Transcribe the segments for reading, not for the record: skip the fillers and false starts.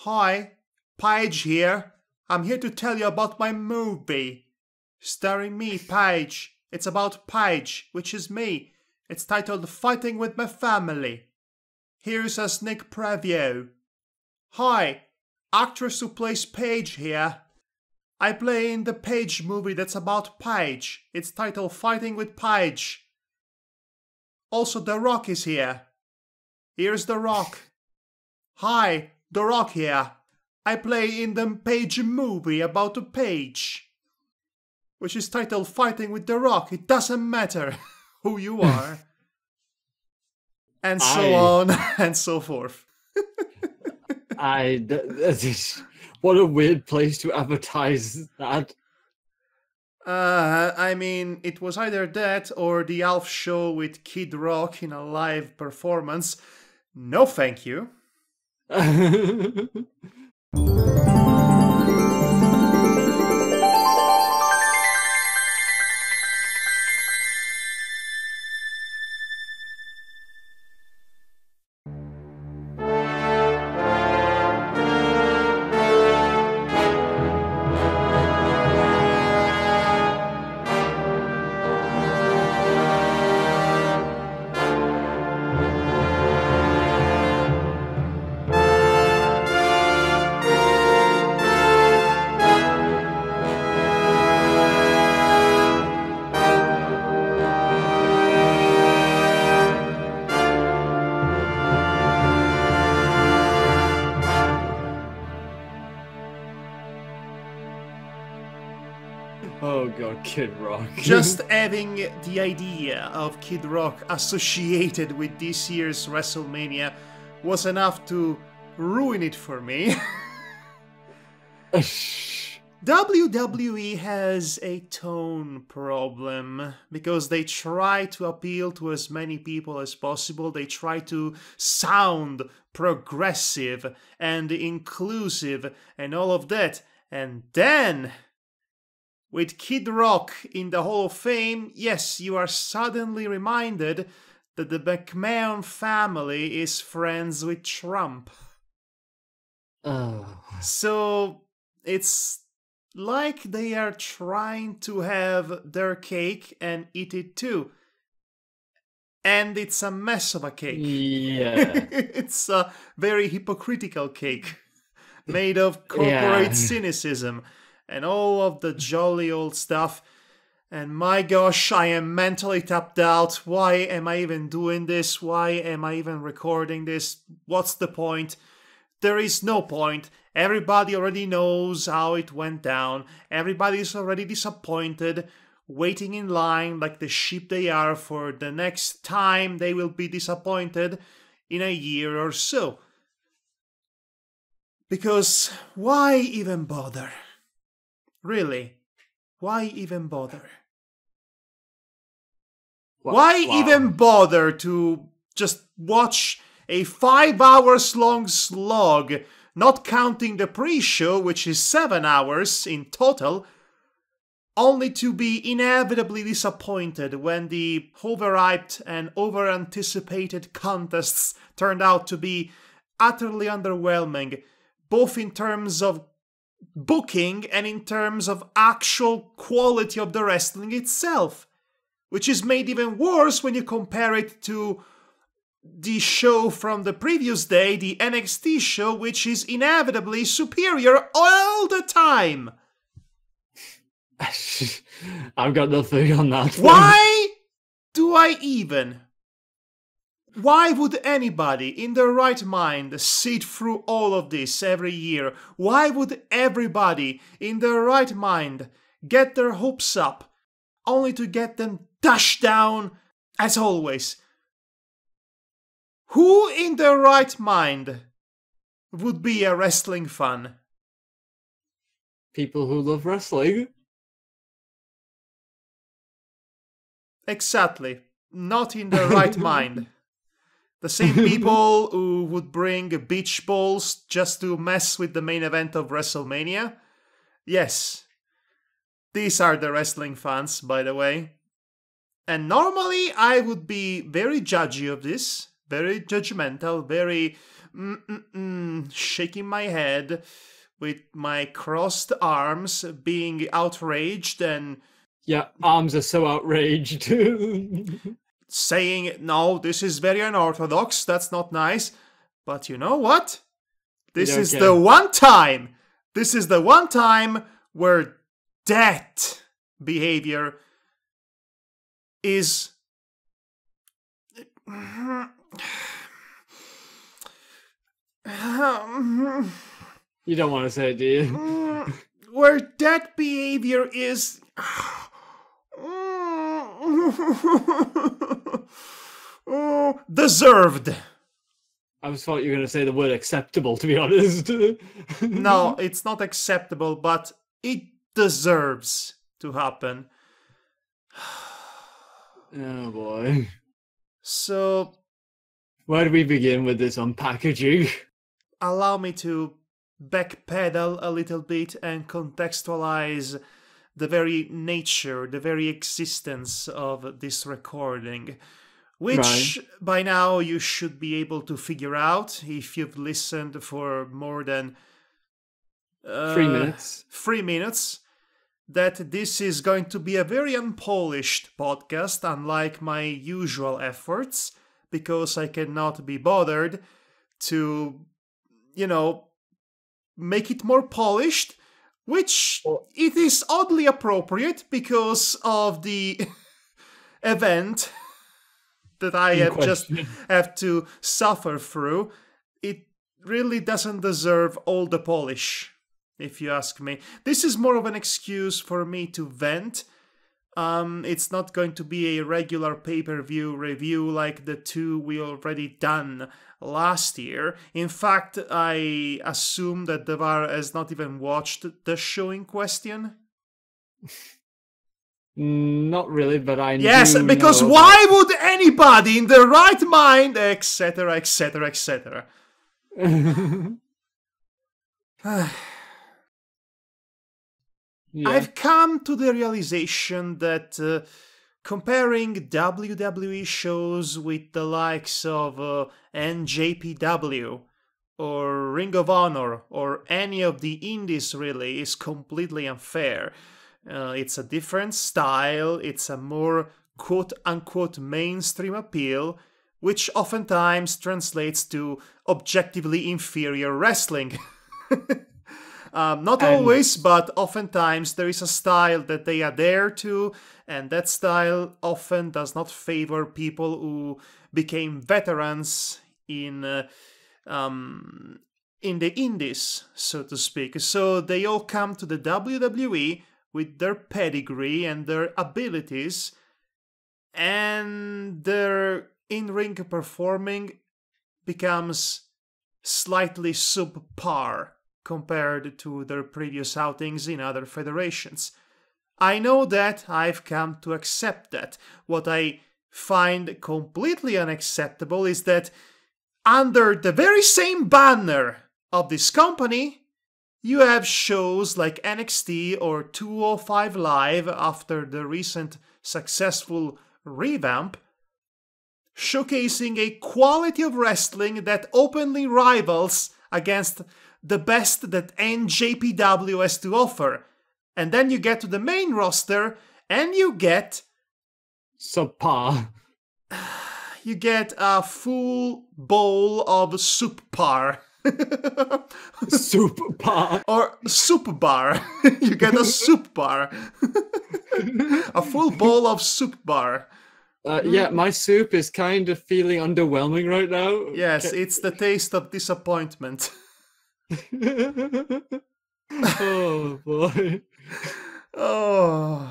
Hi, Paige here. I'm here to tell you about my movie. Starring me, Paige. It's about Paige, which is me. It's titled Fighting with My Family. Here's a sneak preview. Hi, actress who plays Paige here. I play in the Paige movie that's about Paige. It's titled Fighting with Paige. Also, The Rock is here. Here's The Rock. Hi, The Rock here. I play in the Paige movie about a Paige, which is titled Fighting with The Rock. It doesn't matter who you are. And so on and so forth. What a weird place to advertise that. I mean, it was either that or the Alf show with Kid Rock in a live performance. No, thank you. Oh god, Kid Rock. Just having the idea of Kid Rock associated with this year's WrestleMania was enough to ruin it for me. WWE has a tone problem because they try to appeal to as many people as possible. They try to sound progressive and inclusive and all of that. And then, with Kid Rock in the Hall of Fame, yes, you are suddenly reminded that the McMahon family is friends with Trump. So it's like they are trying to have their cake and eat it too. And it's a mess of a cake. Yeah. It's a very hypocritical cake made of corporate cynicism and all of the jolly old stuff. And my gosh, I am mentally tapped out. Why am I even doing this? Why am I even recording this? What's the point? There is no point. Everybody already knows how it went down. Everybody's already disappointed, waiting in line like the sheep they are for the next time they will be disappointed in a year or so. Because why even bother? Really? Why even bother? Why even bother to just watch a 5 hours long slog, not counting the pre-show, which is 7 hours in total, only to be inevitably disappointed when the overhyped and over-anticipated contests turned out to be utterly underwhelming, both in terms of booking and in terms of actual quality of the wrestling itself, which is made even worse when you compare it to the show from the previous day, the NXT show, which is inevitably superior all the time. I've got nothing on that. Why do I even? Why would anybody in their right mind sit through all of this every year? Why would everybody in their right mind get their hopes up, only to get them dashed down as always? Who in their right mind would be a wrestling fan? People who love wrestling. Exactly. Not in their right mind. The same people who would bring beach balls just to mess with the main event of WrestleMania. Yes. These are the wrestling fans, by the way. And normally I would be very judgy of this. very judgmental, very shaking my head with my crossed arms, being outraged and... Yeah, arms are so outraged. saying, no, this is very unorthodox, that's not nice. But you know what? This is the one time where that behavior is... You don't want to say it, do you? where that behavior is... deserved. I was thought you were going to say the word acceptable, to be honest. No, it's not acceptable, but it deserves to happen. Oh boy. So, where do we begin with this unpackaging? allow me to backpedal a little bit and contextualize the very nature, the very existence of this recording, which by now you should be able to figure out if you've listened for more than 3 minutes. 3 minutes, that this is going to be a very unpolished podcast, unlike my usual efforts, because I cannot be bothered to, make it more polished, which it is oddly appropriate because of the event that I have to suffer through. It really doesn't deserve all the polish, if you ask me. This is more of an excuse for me to vent. It's not going to be a regular pay-per-view review like the two we already done last year. In fact, I assume that Devar has not even watched the show in question. Not really, but I know. Yes, because why would anybody in their right mind, etc., etc., etc. Yeah. I've come to the realization that comparing WWE shows with the likes of NJPW or Ring of Honor or any of the indies really is completely unfair. It's a different style, it's a more quote-unquote mainstream appeal, which oftentimes translates to objectively inferior wrestling. Not always, but oftentimes there is a style that they adhere to, and that style often does not favor people who became veterans in the indies, so to speak. So they all come to the WWE with their pedigree and their abilities, and their in-ring performing becomes slightly subpar compared to their previous outings in other federations. I know that, I've come to accept that. What I find completely unacceptable is that under the very same banner of this company, you have shows like NXT or 205 Live after the recent successful revamp, showcasing a quality of wrestling that openly rivals against the best that NJPW has to offer. And then you get to the main roster and you get... subpar. You get a full bowl of soup bar. Soup bar. Or soup bar. You get a soup bar. A full bowl of soup bar. Yeah, my soup is kind of feeling underwhelming right now. Yes, it's the taste of disappointment. Oh boy. Oh.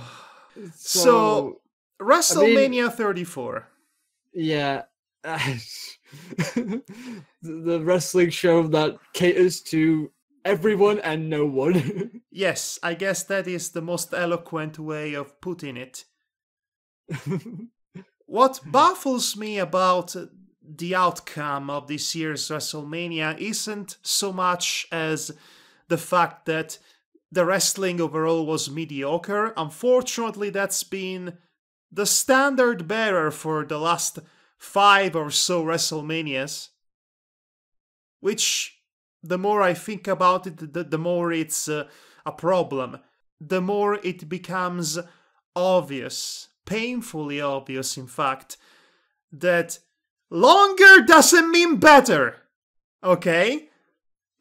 So WrestleMania 34. Yeah. The wrestling show that caters to everyone and no one. Yes, I guess that is the most eloquent way of putting it. What baffles me about the outcome of this year's WrestleMania isn't so much as the fact that the wrestling overall was mediocre. Unfortunately, that's been the standard bearer for the last 5 or so WrestleManias, which the more I think about it, the more it's a problem. The more it becomes obvious, painfully obvious in fact, that longer doesn't mean better, okay?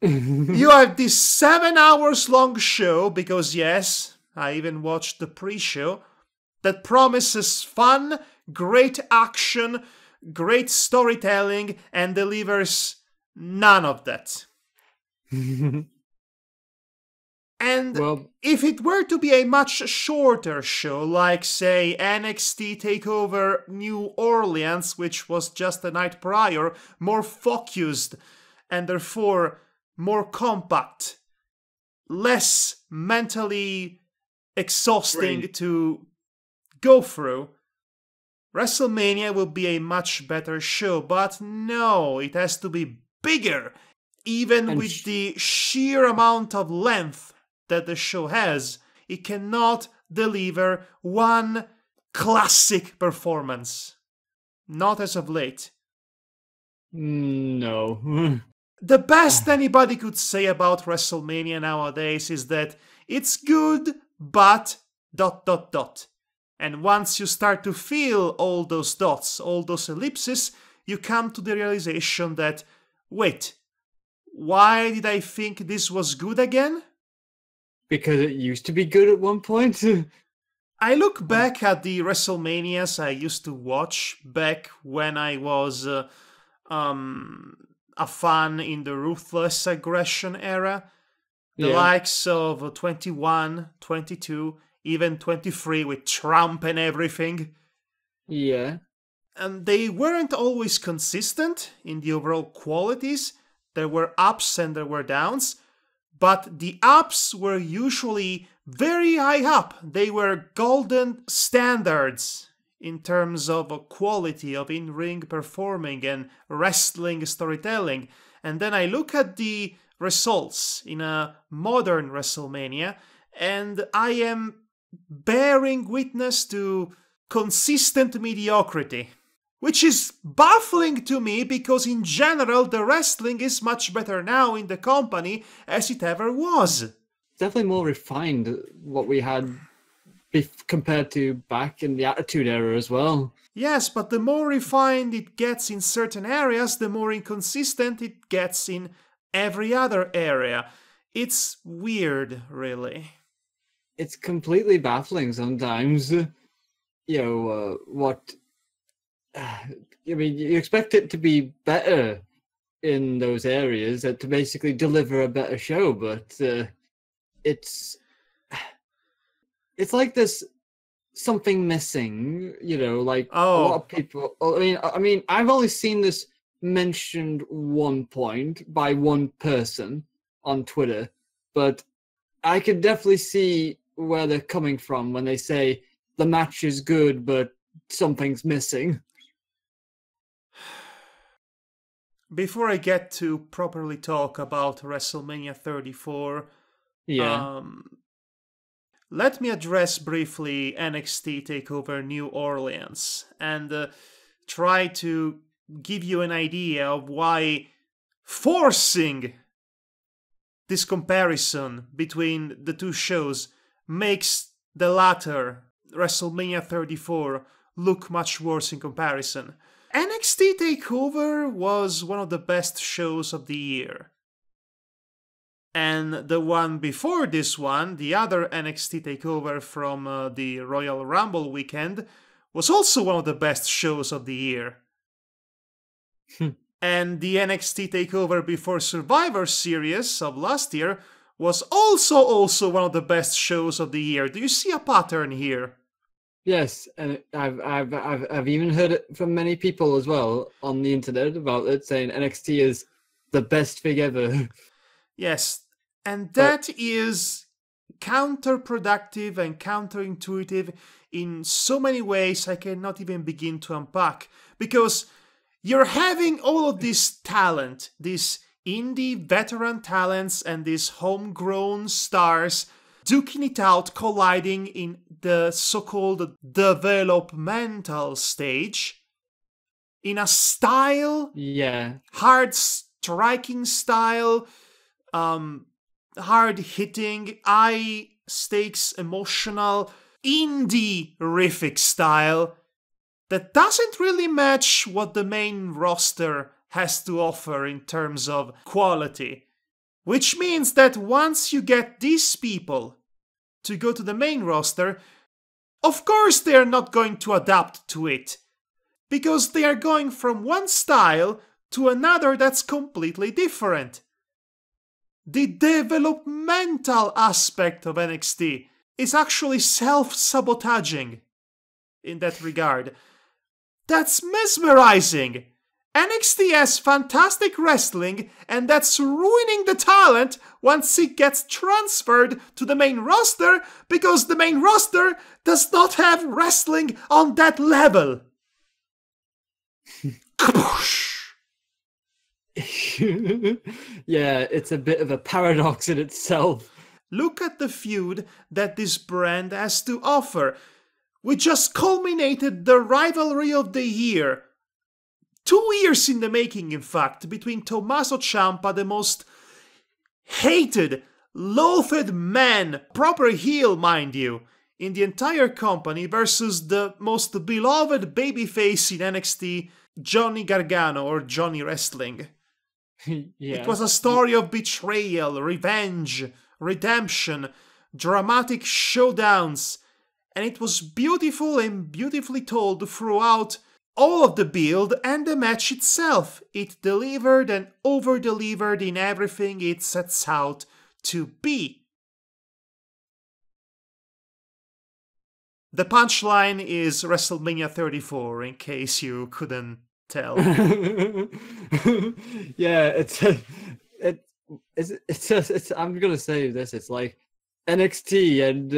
You have this 7 hours long show, because yes, I even watched the pre-show, that promises fun, great action, great storytelling, and delivers none of that. And if it were to be a much shorter show, like, say, NXT TakeOver New Orleans, which was just the night prior, more focused, and therefore more compact, less mentally exhausting to go through, WrestleMania will be a much better show. But no, it has to be bigger, even and with the sheer amount of length that the show has. It cannot deliver one classic performance. Not as of late. No. The best anybody could say about WrestleMania nowadays is that it's good, but ... And once you start to feel all those dots, all those ellipses, you come to the realization that, wait, why did I think this was good again? Because it used to be good at one point. I look back at the WrestleManias I used to watch back when I was a fan in the Ruthless Aggression era. The likes of 21, 22, even 23 with Trump and everything. Yeah. And they weren't always consistent in the overall qualities. There were ups and there were downs. But the ups were usually very high up. They were golden standards in terms of quality of in-ring performing and wrestling storytelling. And then I look at the results in a modern WrestleMania, and I am bearing witness to consistent mediocrity, which is baffling to me because in general the wrestling is much better now in the company as it ever was. Definitely more refined what we had compared to back in the Attitude Era as well. Yes, but the more refined it gets in certain areas, the more inconsistent it gets in every other area. It's weird, really. It's completely baffling sometimes. What... I mean, you expect it to be better in those areas, to basically deliver a better show, but it's like there's something missing, like a lot of people. I mean, I've only seen this mentioned one point by one person on Twitter, but I could definitely see where they're coming from when they say the match is good, but something's missing. Before I get to properly talk about WrestleMania 34, let me address briefly NXT TakeOver New Orleans and try to give you an idea of why forcing this comparison between the two shows makes the latter, WrestleMania 34, look much worse in comparison. NXT TakeOver was one of the best shows of the year. And the one before this one, the other NXT TakeOver from the Royal Rumble weekend, was also one of the best shows of the year. And the NXT TakeOver before Survivor Series of last year was also one of the best shows of the year. Do you see a pattern here? Yes, and I've even heard it from many people as well on the internet about it, saying NXT is the best thing ever. Yes, and that is counterproductive and counterintuitive in so many ways I cannot even begin to unpack. Because you're having all of this talent, these indie veteran talents and these homegrown stars duking it out, colliding in the so-called developmental stage. in a style. Yeah. Hard striking style, hard hitting, high stakes, emotional, indie-rific style that doesn't really match what the main roster has to offer in terms of quality. Which means that once you get these people to go to the main roster, of course they are not going to adapt to it, because they are going from one style to another that's completely different. The developmental aspect of NXT is actually self-sabotaging in that regard. That's mesmerizing. NXT has fantastic wrestling, and that's ruining the talent once it gets transferred to the main roster, because the main roster does not have wrestling on that level. Yeah, it's a bit of a paradox in itself. Look at the feud that this brand has to offer. We just culminated the rivalry of the year. 2 years in the making, in fact, between Tommaso Ciampa, the most hated, loathed man, proper heel, mind you, in the entire company, versus the most beloved babyface in NXT, Johnny Gargano, or Johnny Wrestling. Yeah. It was a story of betrayal, revenge, redemption, dramatic showdowns, and it was beautiful and beautifully told throughout all of the build and the match itself. It delivered and over-delivered in everything it sets out to be. The punchline is WrestleMania 34, in case you couldn't tell. Yeah, it's I'm gonna say this. It's like NXT and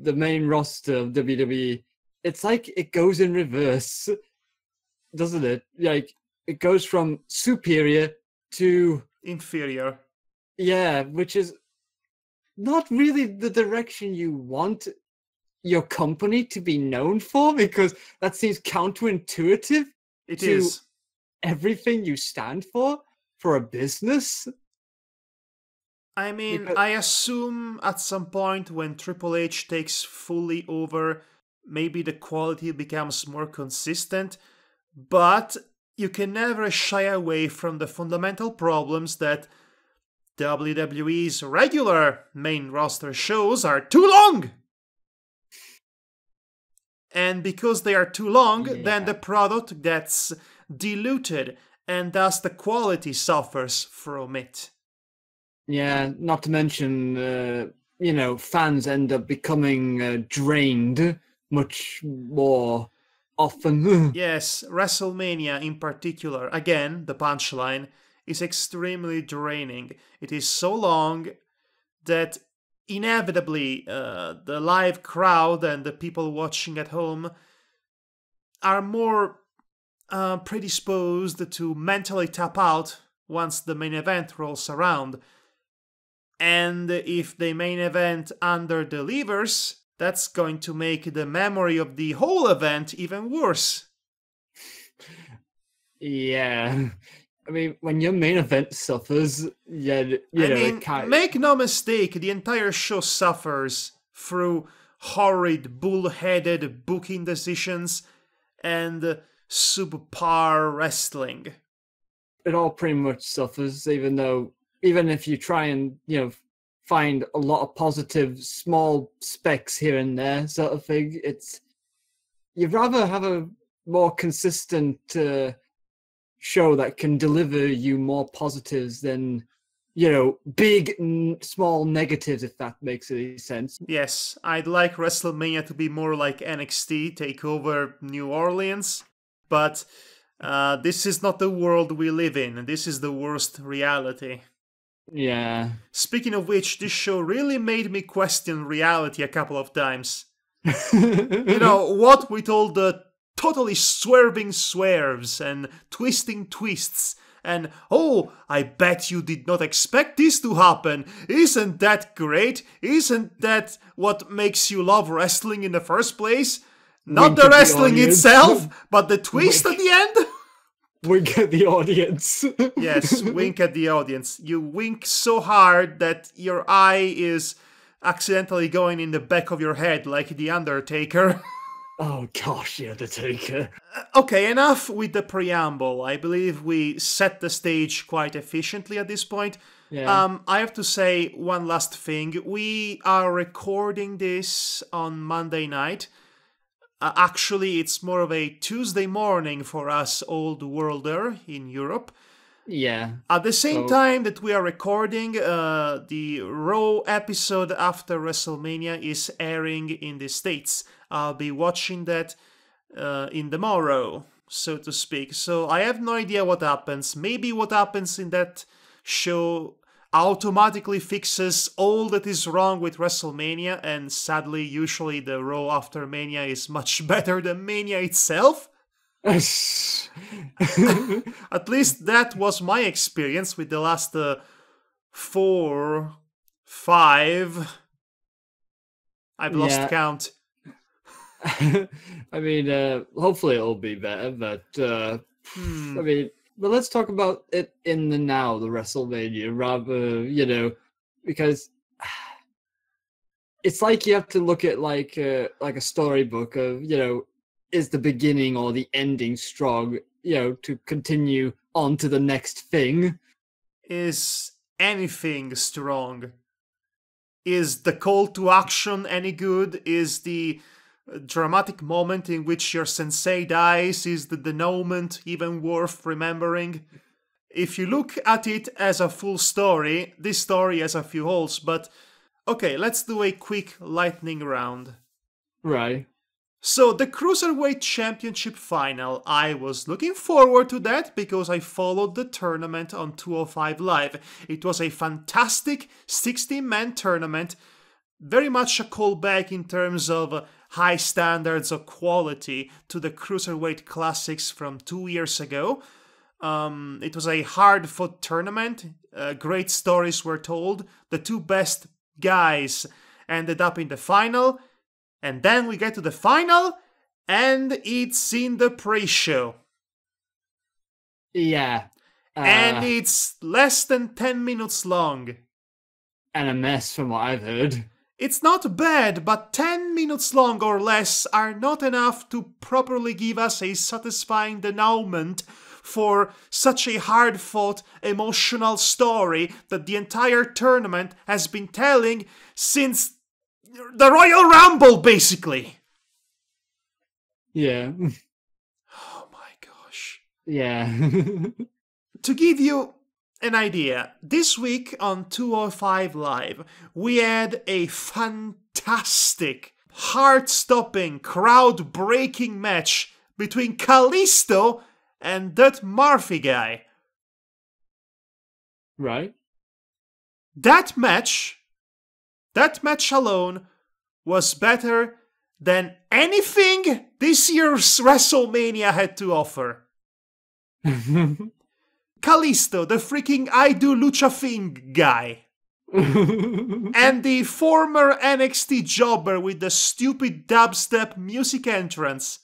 the main roster of WWE. It's like it goes in reverse, doesn't it? Like it goes from superior to inferior. Yeah, which is not really the direction you want your company to be known for, because that seems counterintuitive to everything you stand for a business. I mean, I assume at some point when Triple H takes fully over, maybe the quality becomes more consistent, but you can never shy away from the fundamental problems that WWE's regular main roster shows are too long! And because they are too long, then the product gets diluted, and thus the quality suffers from it. Yeah, not to mention, fans end up becoming drained much more often. Yes, WrestleMania in particular, again, the punchline, is extremely draining. It is so long that inevitably the live crowd and the people watching at home are more predisposed to mentally tap out once the main event rolls around. And if the main event under-delivers, that's going to make the memory of the whole event even worse. Yeah. I mean, when your main event suffers, make no mistake, the entire show suffers through horrid, bull-headed booking decisions and subpar wrestling. It all pretty much suffers, even if you try and, find a lot of positive small specks here and there sort of thing, you'd rather have a more consistent show that can deliver you more positives than, big, small negatives, if that makes any sense. Yes, I'd like WrestleMania to be more like NXT TakeOver New Orleans, but this is not the world we live in. This is the worst reality. Yeah. Speaking of which, this show really made me question reality a couple of times. What with all the totally swerving swerves and twisting twists and, oh, I bet you did not expect this to happen. Isn't that great? Isn't that what makes you love wrestling in the first place? Not the wrestling itself, but the twist at the end? Wink at the audience. Yes, wink at the audience. You wink so hard that your eye is accidentally going in the back of your head like the Undertaker. Oh gosh, the Undertaker. Okay, enough with the preamble. I believe we set the stage quite efficiently at this point. Yeah. I have to say one last thing. We are recording this on Monday night. Actually, it's more of a Tuesday morning for us old worlder in Europe. Yeah. At the same time that we are recording, the Raw episode after WrestleMania is airing in the States. I'll be watching that in the morrow, so to speak. So I have no idea what happens. Maybe what happens in that show automatically fixes all that is wrong with WrestleMania, and sadly, usually the Raw after Mania is much better than Mania itself. At least that was my experience with the last 4, 5. I've lost count. I mean, hopefully it'll be better, but I mean, but let's talk about it in the now, the WrestleMania, rather, because it's like you have to look at like a storybook of, is the beginning or the ending strong, to continue on to the next thing? Is anything strong? Is the call to action any good? Is the dramatic moment in which your sensei dies, is the denouement even worth remembering? If you look at it as a full story, this story has a few holes, but okay, let's do a quick lightning round. Right. So, the Cruiserweight Championship final, I was looking forward to that because I followed the tournament on 205 Live. It was a fantastic 16-man tournament, very much a callback in terms of high standards of quality to the Cruiserweight Classics from 2 years ago. It was a hard-fought tournament, great stories were told, the two best guys ended up in the final, and then we get to the final, and it's in the pre-show. Yeah. And it's less than 10 minutes long. And a mess from what I've heard. It's not bad, but 10 minutes long or less are not enough to properly give us a satisfying denouement for such a hard-fought, emotional story that the entire tournament has been telling since the Royal Rumble, basically. Yeah. Oh my gosh. Yeah. To give you an idea, this week on 205 Live, we had a fantastic, heart-stopping, crowd-breaking match between Kalisto and that Murphy guy. Right. That match alone was better than anything this year's WrestleMania had to offer. Kalisto, the freaking I Do Lucha Thing guy. And the former NXT jobber with the stupid dubstep music entrance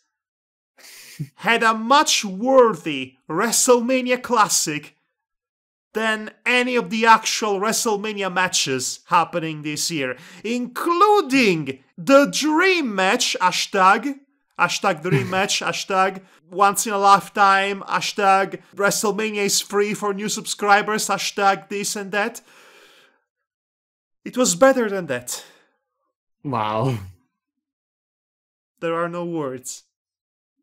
had a much worthy WrestleMania classic than any of the actual WrestleMania matches happening this year, including the Dream Match, hashtag Dream Match, hashtag once in a lifetime, hashtag WrestleMania is free for new subscribers, hashtag this and that. It was better than that. Wow. There are no words.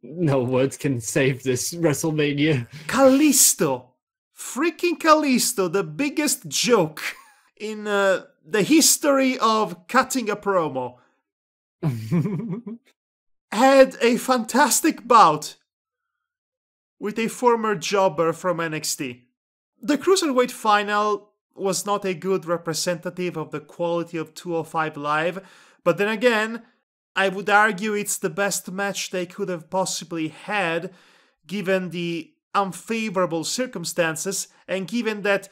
No words can save this WrestleMania. Kalisto. Freaking Kalisto, the biggest joke in the history of cutting a promo, had a fantastic bout with a former jobber from NXT. The Cruiserweight final was not a good representative of the quality of 205 Live, but then again, I would argue it's the best match they could have possibly had, given the unfavorable circumstances, and given that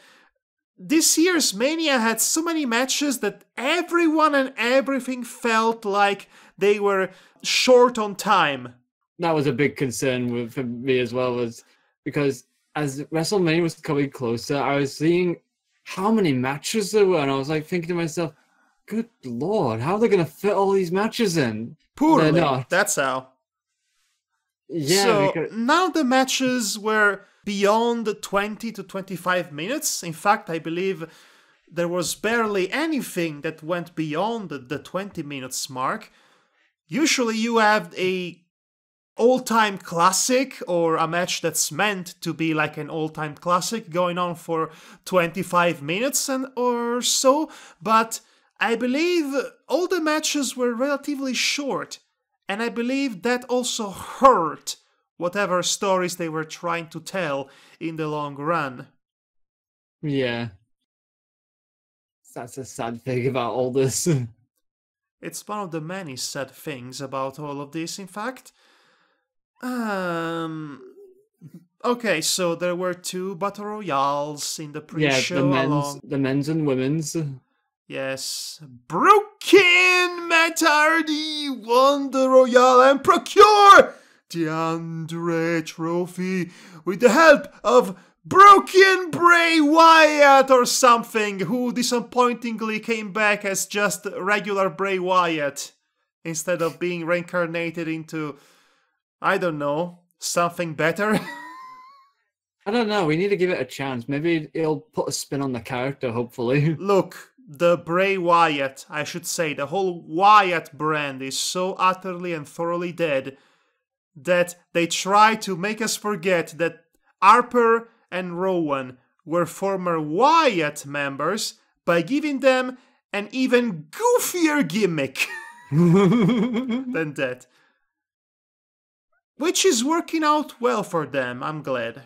this year's Mania had so many matches that everyone and everything felt like they were short on time. That was a big concern for me as well, was because as WrestleMania was coming closer, I was seeing how many matches there were, and I was like thinking to myself, good Lord, how are they going to fit all these matches in? Poorly, they're not. That's how. Yeah, so because... now the matches were beyond 20 to 25 minutes. In fact, I believe there was barely anything that went beyond the 20 minutes mark. Usually you have a all-time classic or a match that's meant to be like an all-time classic going on for 25 minutes or so, but I believe all the matches were relatively short, and I believe that also hurt whatever stories they were trying to tell in the long run. Yeah. That's a sad thing about all this. It's one of the many sad things about all of this, in fact. Okay, so there were 2 battle royales in the pre-show. Yeah, the men's and women's. Yes. Broken Matt Hardy won the Royale and procure the Andre Trophy with the help of Broken Bray Wyatt or something, who disappointingly came back as just regular Bray Wyatt instead of being reincarnated into, I don't know, something better. I don't know. We need to give it a chance. Maybe it'll put a spin on the character, hopefully. Look, the Bray Wyatt, I should say, the whole Wyatt brand is so utterly and thoroughly dead that they try to make us forget that Harper and Rowan were former Wyatt members by giving them an even goofier gimmick than that. Which is working out well for them, I'm glad.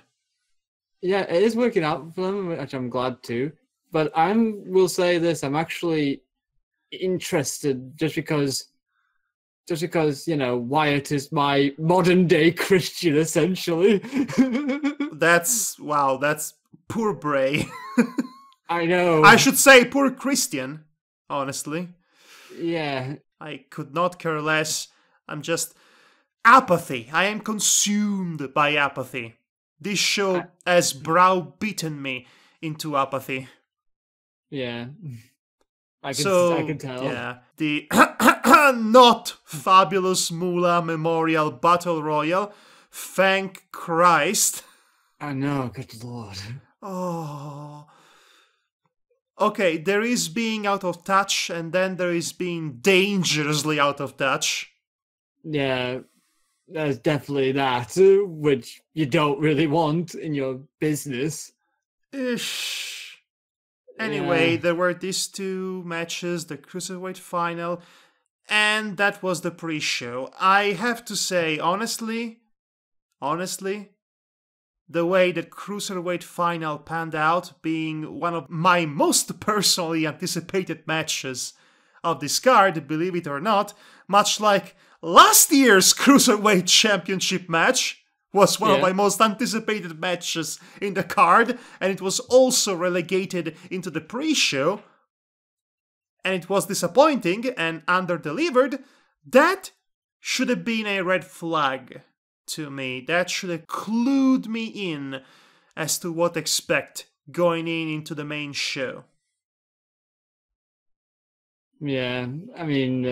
Yeah, it is working out for them, which I'm glad too. But I will say this, I'm actually interested just because, you know, Wyatt is my modern day Christian, essentially. That's poor Bray. I know. I should say poor Christian, honestly. Yeah. I could not care less. I'm just apathy. I am consumed by apathy. This show has browbeaten me into apathy. Yeah. I can tell. Yeah. The not fabulous Moolah Memorial Battle Royal. Thank Christ. I know, good Lord. Oh. Okay, there is being out of touch, and then there is being dangerously out of touch. Yeah, there's definitely that, which you don't really want in your business. Ish. Anyway, there were these 2 matches, the Cruiserweight final, and that was the pre-show. I have to say, honestly, the way that Cruiserweight final panned out, being one of my most personally anticipated matches of this card, believe it or not, much like last year's Cruiserweight Championship match, was one of my most anticipated matches in the card, and it was also relegated into the pre-show, and it was disappointing and under-delivered. That should have been a red flag to me. That should have clued me in as to what to expect going into the main show. Yeah, I mean,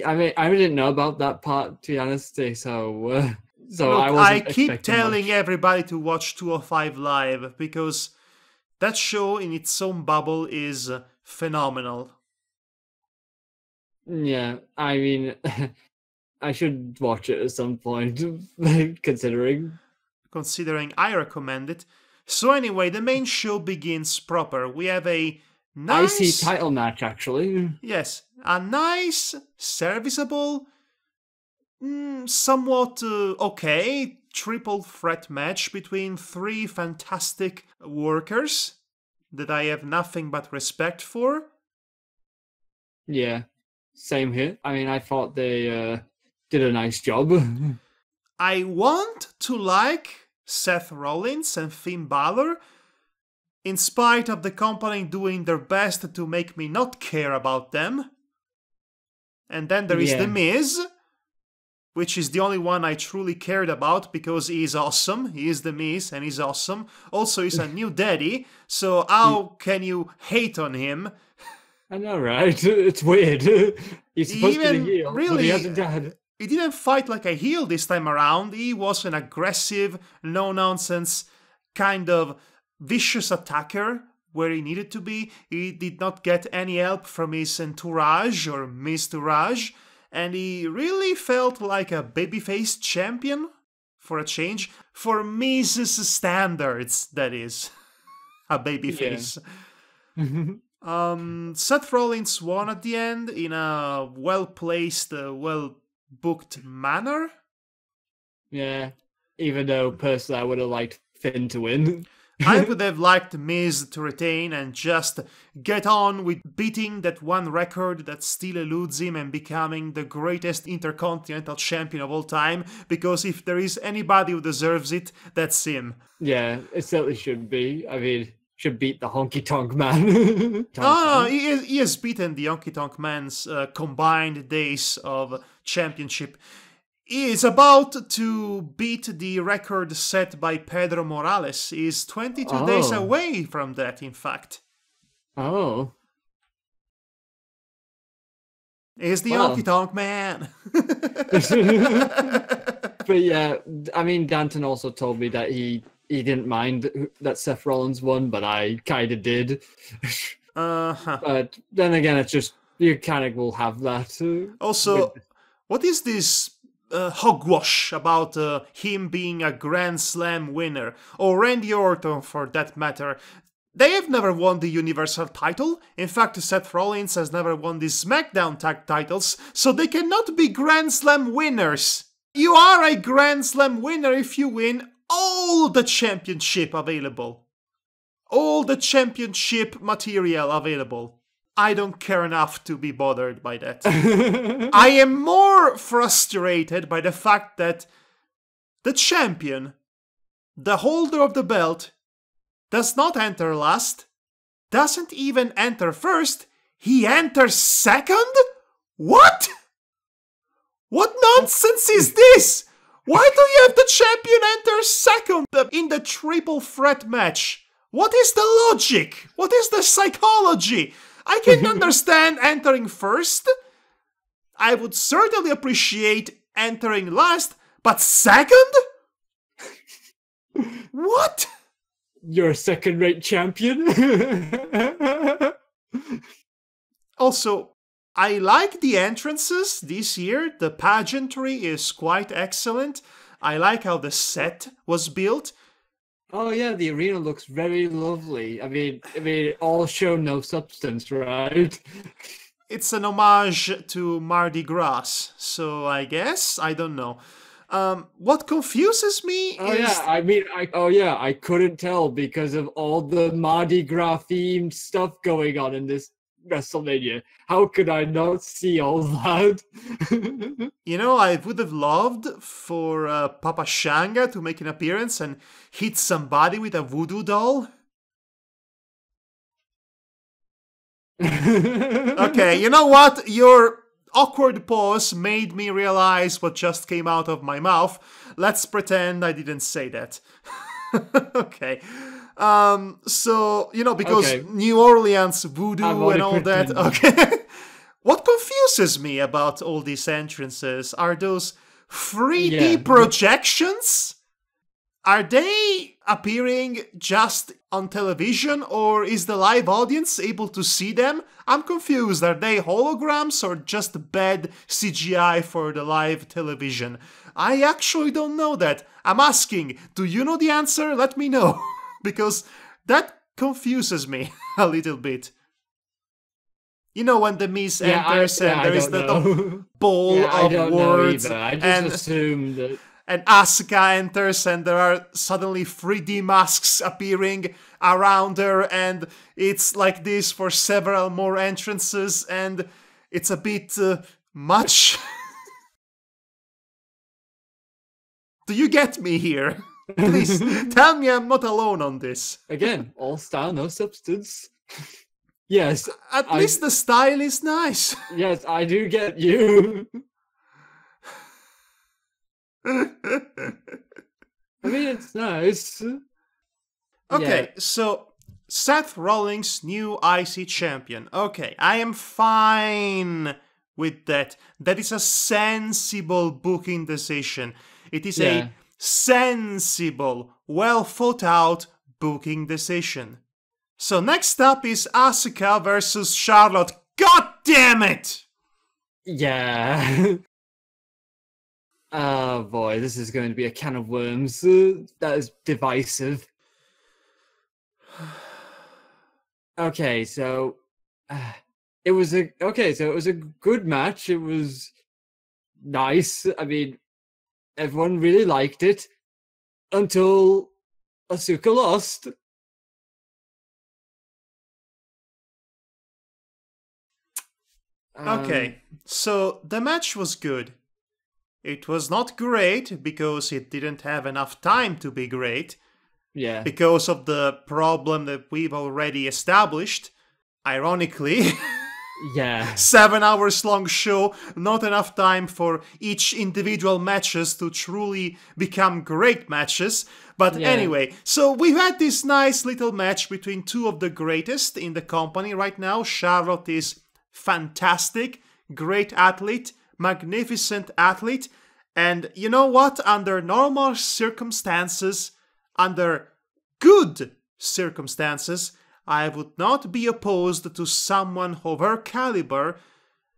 I didn't know about that part, to be honest, so Look, I wasn't I keep telling much. everybody to watch 205 Live, because that show in its own bubble is phenomenal. Yeah, I mean, I should watch it at some point, considering I recommend it. So anyway, the main show begins proper. We have a nice IC title match, actually. Yes, a nice, serviceable, somewhat okay triple threat match between 3 fantastic workers that I have nothing but respect for. Yeah, same here. I mean, I thought they did a nice job. I want to like Seth Rollins and Finn Balor, in spite of the company doing their best to make me not care about them. And then there is The Miz, which is the only one I truly cared about because he is awesome. He is the Miz and he's awesome. Also, he's a new daddy, so how can you hate on him? I know, right? It's weird. He's supposed to be heel, but he has a dad. He didn't fight like a heel this time around. He was an aggressive, no-nonsense, kind of vicious attacker where he needed to be. He did not get any help from his entourage or mistourage, and he really felt like a babyface champion for a change. For Miz's standards, that is. A babyface. Yeah. Seth Rollins won at the end in a well-placed, well-booked manner. Yeah, even though personally I would have liked Finn to win. I would have liked Miz to retain and just get on with beating that one record that still eludes him and becoming the greatest Intercontinental Champion of all time, because if there is anybody who deserves it, that's him. Yeah, it certainly should be. I mean, should beat the Honky Tonk Man. He has beaten the Honky Tonk Man's combined days of championship. He is about to beat the record set by Pedro Morales. He is 22 days away from that, in fact. Oh. He's the Honky Tonk Man. But yeah, I mean, Danton also told me that he didn't mind that Seth Rollins won, but I kind of did. But then again, it's just, you kind of will have that. Also, what is this hogwash about him being a Grand Slam winner, or Randy Orton for that matter? They have never won the Universal title. In fact, Seth Rollins has never won the SmackDown tag titles, so they cannot be Grand Slam winners. You are a Grand Slam winner if you win all the championship available. All the championship material available. I don't care enough to be bothered by that. I am more frustrated by the fact that the champion, the holder of the belt, does not enter last, doesn't even enter first, he enters second? What? What nonsense is this? Why do you have the champion enter second in the triple threat match? What is the logic? What is the psychology? I can understand entering first. I would certainly appreciate entering last, but second? What? You're a second-rate champion? Also, I like the entrances this year. The pageantry is quite excellent. I like how the set was built. Oh yeah, the arena looks very lovely. I mean, all show no substance, right? It's an homage to Mardi Gras, so I guess, I don't know. What confuses me is... I couldn't tell because of all the Mardi Gras themed stuff going on in this WrestleMania. How could I not see all that? You know, I would have loved for Papa Shanga to make an appearance and hit somebody with a voodoo doll. Okay, you know what? Your awkward pause made me realize what just came out of my mouth. Let's pretend I didn't say that. Okay. So, you know, because New Orleans voodoo and all that. Okay. What confuses me about all these entrances are those 3D projections. Are they appearing just on television, or is the live audience able to see them? I'm confused. Are they holograms or just bad CGI for the live television? I actually don't know that. I'm asking. Do you know the answer? Let me know. Because that confuses me a little bit. You know, when the Miz enters and there is the ball of words. I just assumed that. And Asuka enters and there are suddenly 3D masks appearing around her, and it's like this for several more entrances, and it's a bit much. Do you get me here? Please, tell me I'm not alone on this. Again, all style, no substance. Yes. At least the style is nice. Yes, I do get you. I mean, it's nice. Okay, so Seth Rollins, new IC champion. Okay, I am fine with that. That is a sensible booking decision. It is a sensible, well thought out booking decision. So next up is Asuka versus Charlotte. God damn it! Yeah. Oh boy, this is going to be a can of worms. That is divisive. Okay, so it was a good match. It was nice. I mean, everyone really liked it until Asuka lost. Okay, so the match was good. It was not great because it didn't have enough time to be great. Yeah. Because of the problem that we've already established. Ironically. Yeah. 7 hours long show, not enough time for each individual matches to truly become great matches. But anyway, so we've had this nice little match between two of the greatest in the company right now. Charlotte is fantastic, great athlete, magnificent athlete. And you know what? Under normal circumstances, under good circumstances, I would not be opposed to someone of her caliber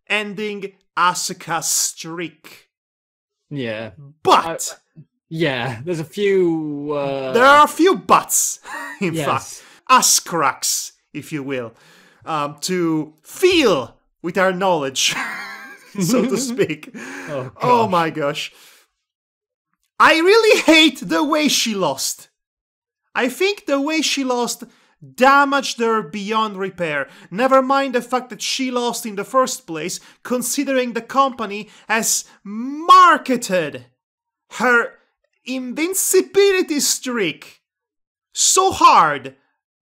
ending Asuka's streak. Yeah. But there's a few... there are a few buts, in fact. Ascracks, if you will. To feel with our knowledge, so to speak. Oh my gosh. I really hate the way she lost. I think the way she lost damaged her beyond repair. Never mind the fact that she lost in the first place, considering the company has marketed her invincibility streak so hard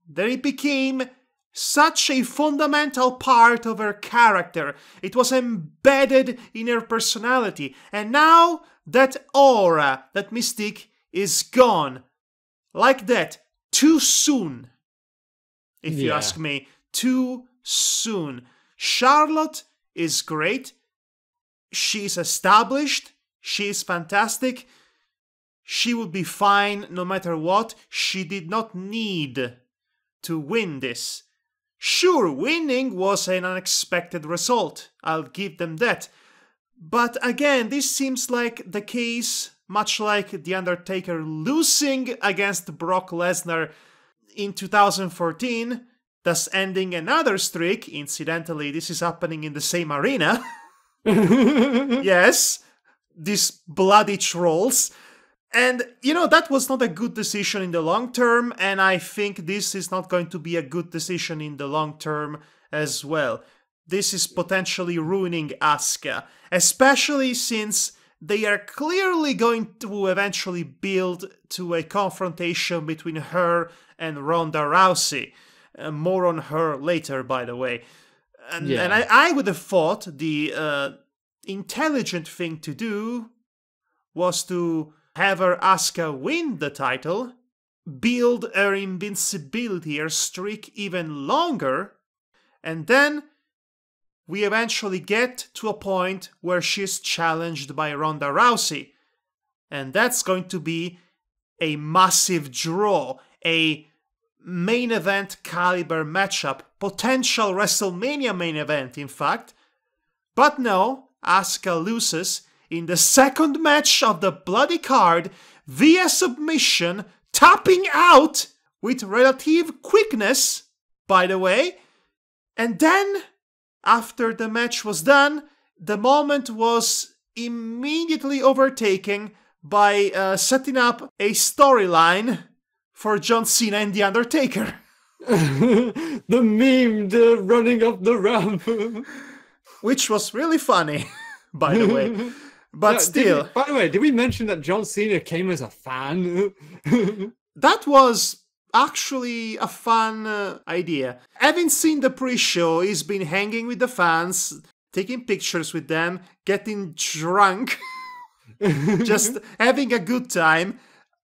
that it became such a fundamental part of her character. It was embedded in her personality. And now that aura, that mystique, is gone. Like that. Too soon. If you ask me. Too soon. Charlotte is great. She's established. She's fantastic. She would be fine no matter what. She did not need to win this. Sure, winning was an unexpected result. I'll give them that. But again, this seems like the case, much like The Undertaker losing against Brock Lesnar in 2014, thus ending another streak. Incidentally, this is happening in the same arena. Yes, these bloody trolls. And, you know, that was not a good decision in the long term, and I think this is not going to be a good decision in the long term as well. This is potentially ruining Asuka, especially since they are clearly going to eventually build to a confrontation between her and Ronda Rousey. More on her later, by the way. And I would have thought the intelligent thing to do was to have her Asuka win the title, build her invincibility, her streak even longer, and then we eventually get to a point where she's challenged by Ronda Rousey. And that's going to be a massive draw, a main event caliber matchup, potential WrestleMania main event, in fact. But no, Asuka loses in the second match of the bloody card via submission, tapping out with relative quickness, by the way. And then, after the match was done, the moment was immediately overtaken by setting up a storyline for John Cena and The Undertaker. The meme, running up the ramp. Which was really funny, by the way. But still. By the way, did we mention that John Cena came as a fan? That was actually a fun idea. Having seen the pre-show, he's been hanging with the fans, taking pictures with them, getting drunk. just having a good time.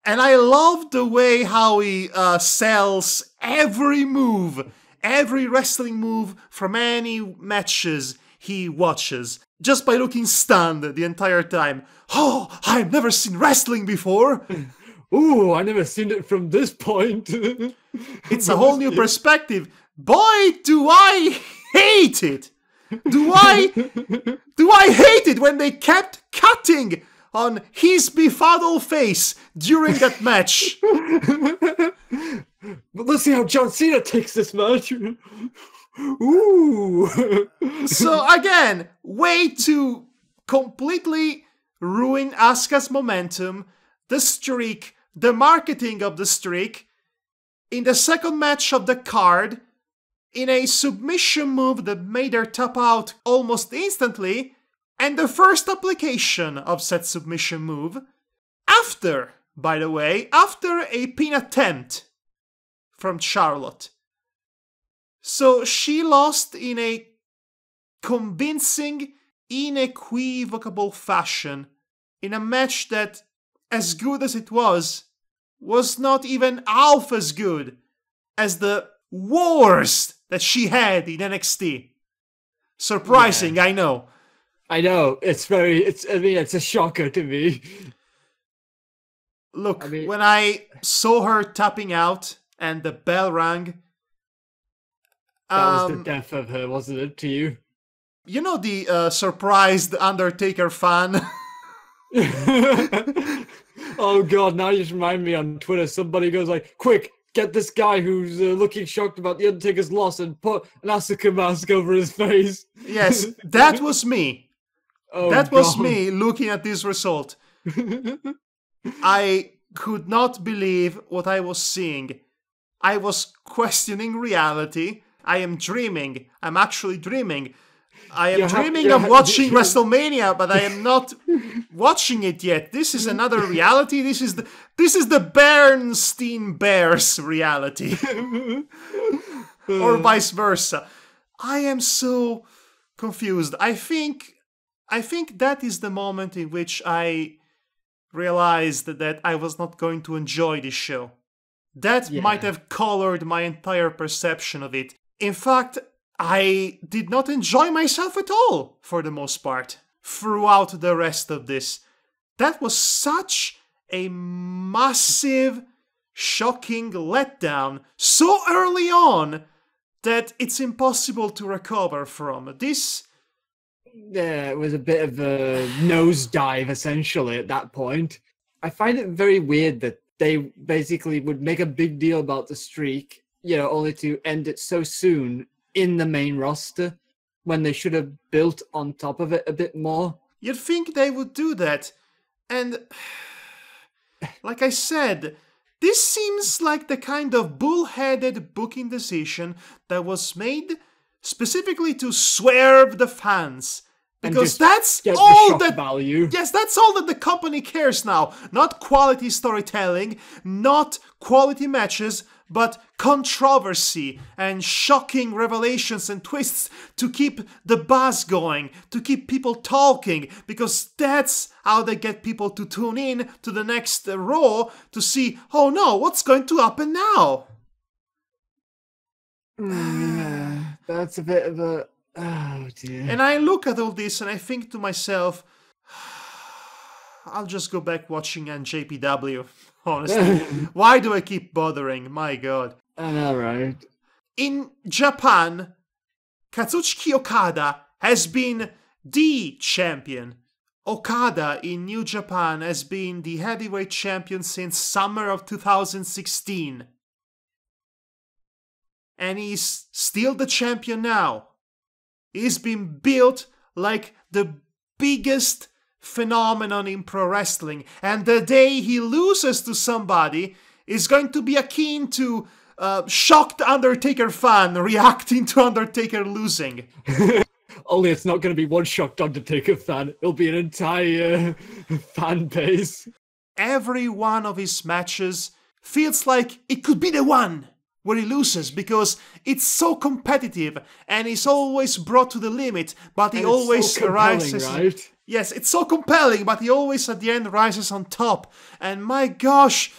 And I love the way how he sells every move, every wrestling move from any matches he watches, just by looking stunned the entire time. Oh, I've never seen wrestling before. Ooh, I never seen it from this point. It's a whole new perspective. Boy, do I hate it. Do I hate it when they kept cutting on his befuddled face during that match. But let's see how John Cena takes this match. Ooh. So again, way to completely ruin Asuka's momentum, the streak, the marketing of the streak, in the second match of the card, in a submission move that made her tap out almost instantly, and the first application of said submission move, after, by the way, after a pin attempt from Charlotte. So she lost in a convincing, unequivocal fashion in a match that, as good as it was not even half as good as the wars that she had in NXT. Surprising, yeah. I know. It's a shocker to me. Look, when I saw her tapping out and the bell rang, that was the death of her, wasn't it, to you? You know the surprised Undertaker fan? Oh god, now you just remind me on Twitter, somebody goes like, quick, get this guy who's looking shocked about the Undertaker's loss and put an Asuka mask over his face. Yes, that was me. Oh, that was me looking at this result. I could not believe what I was seeing. I was questioning reality. I am dreaming. I'm actually dreaming. I am dreaming of watching WrestleMania, but I am not watching it yet. This is another reality. This is the Bernstein Bears reality. Or vice versa. I am so confused. I think that is the moment in which I realized that I was not going to enjoy this show. That might have colored my entire perception of it. In fact, I did not enjoy myself at all, for the most part, throughout the rest of this. That was such a massive, shocking letdown so early on that it's impossible to recover from. This... Yeah, it was a bit of a nosedive, essentially, at that point. I find it very weird that they basically would make a big deal about the streak, only to end it so soon in the main roster, when they should have built on top of it a bit more. You'd think they would do that. And, like I said, this seems like the kind of bullheaded booking decision that was made specifically to swerve the fans. Because that's all that value. Yes, that's all that the company cares now. Not quality storytelling, not quality matches, but controversy and shocking revelations and twists to keep the buzz going, to keep people talking, because that's how they get people to tune in to the next Raw to see, oh no, what's going to happen now? That's a bit of a... Oh dear. And I look at all this and I think to myself, I'll just go back watching NJPW, honestly. Why do I keep bothering? My god. I know, right? In Japan, Katsuchiki Okada has been the champion. Okada in New Japan has been the heavyweight champion since summer of 2016. And he's still the champion now. He's been built like the biggest phenomenon in pro wrestling. And the day he loses to somebody is going to be akin to shocked Undertaker fan reacting to Undertaker losing. Only it's not going to be one shocked Undertaker fan. It'll be an entire fan base. Every one of his matches feels like it could be the one where he loses, because it's so competitive and he's always brought to the limit, but he always so arises. Right? Yes, it's so compelling, but he always at the end rises on top. And my gosh,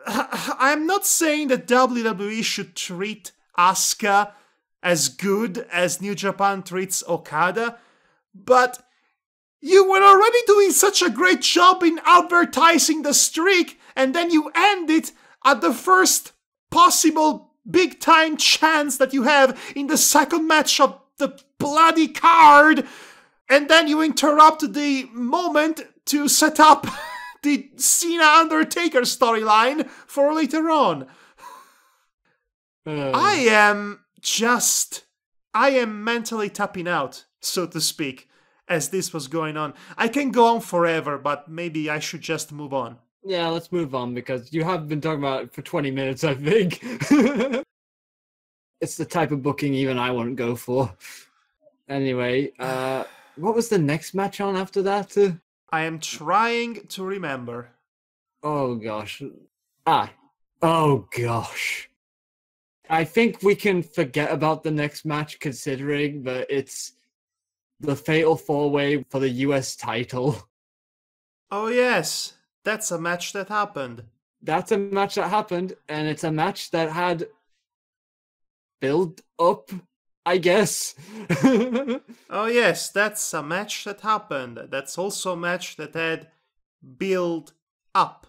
I'm not saying that WWE should treat Asuka as good as New Japan treats Okada, but you were already doing such a great job in advertising the streak, and then you end it at the first possible big-time chance that you have in the second match of the bloody card, and then you interrupt the moment to set up the Cena-Undertaker storyline for later on. I am mentally tapping out, so to speak, as this was going on. I can go on forever, but maybe I should just move on. Yeah, let's move on, because you have been talking about it for 20 minutes, I think. It's the type of booking even I wouldn't go for. Anyway, what was the next match on after that? I am trying to remember. Oh, gosh. Oh, gosh. I think we can forget about the next match, considering that it's the Fatal 4-Way for the US title. Oh, yes. That's a match that happened. That's a match that happened, and it's a match that had build up, I guess. Oh, yes. That's a match that happened. That's also a match that had build up.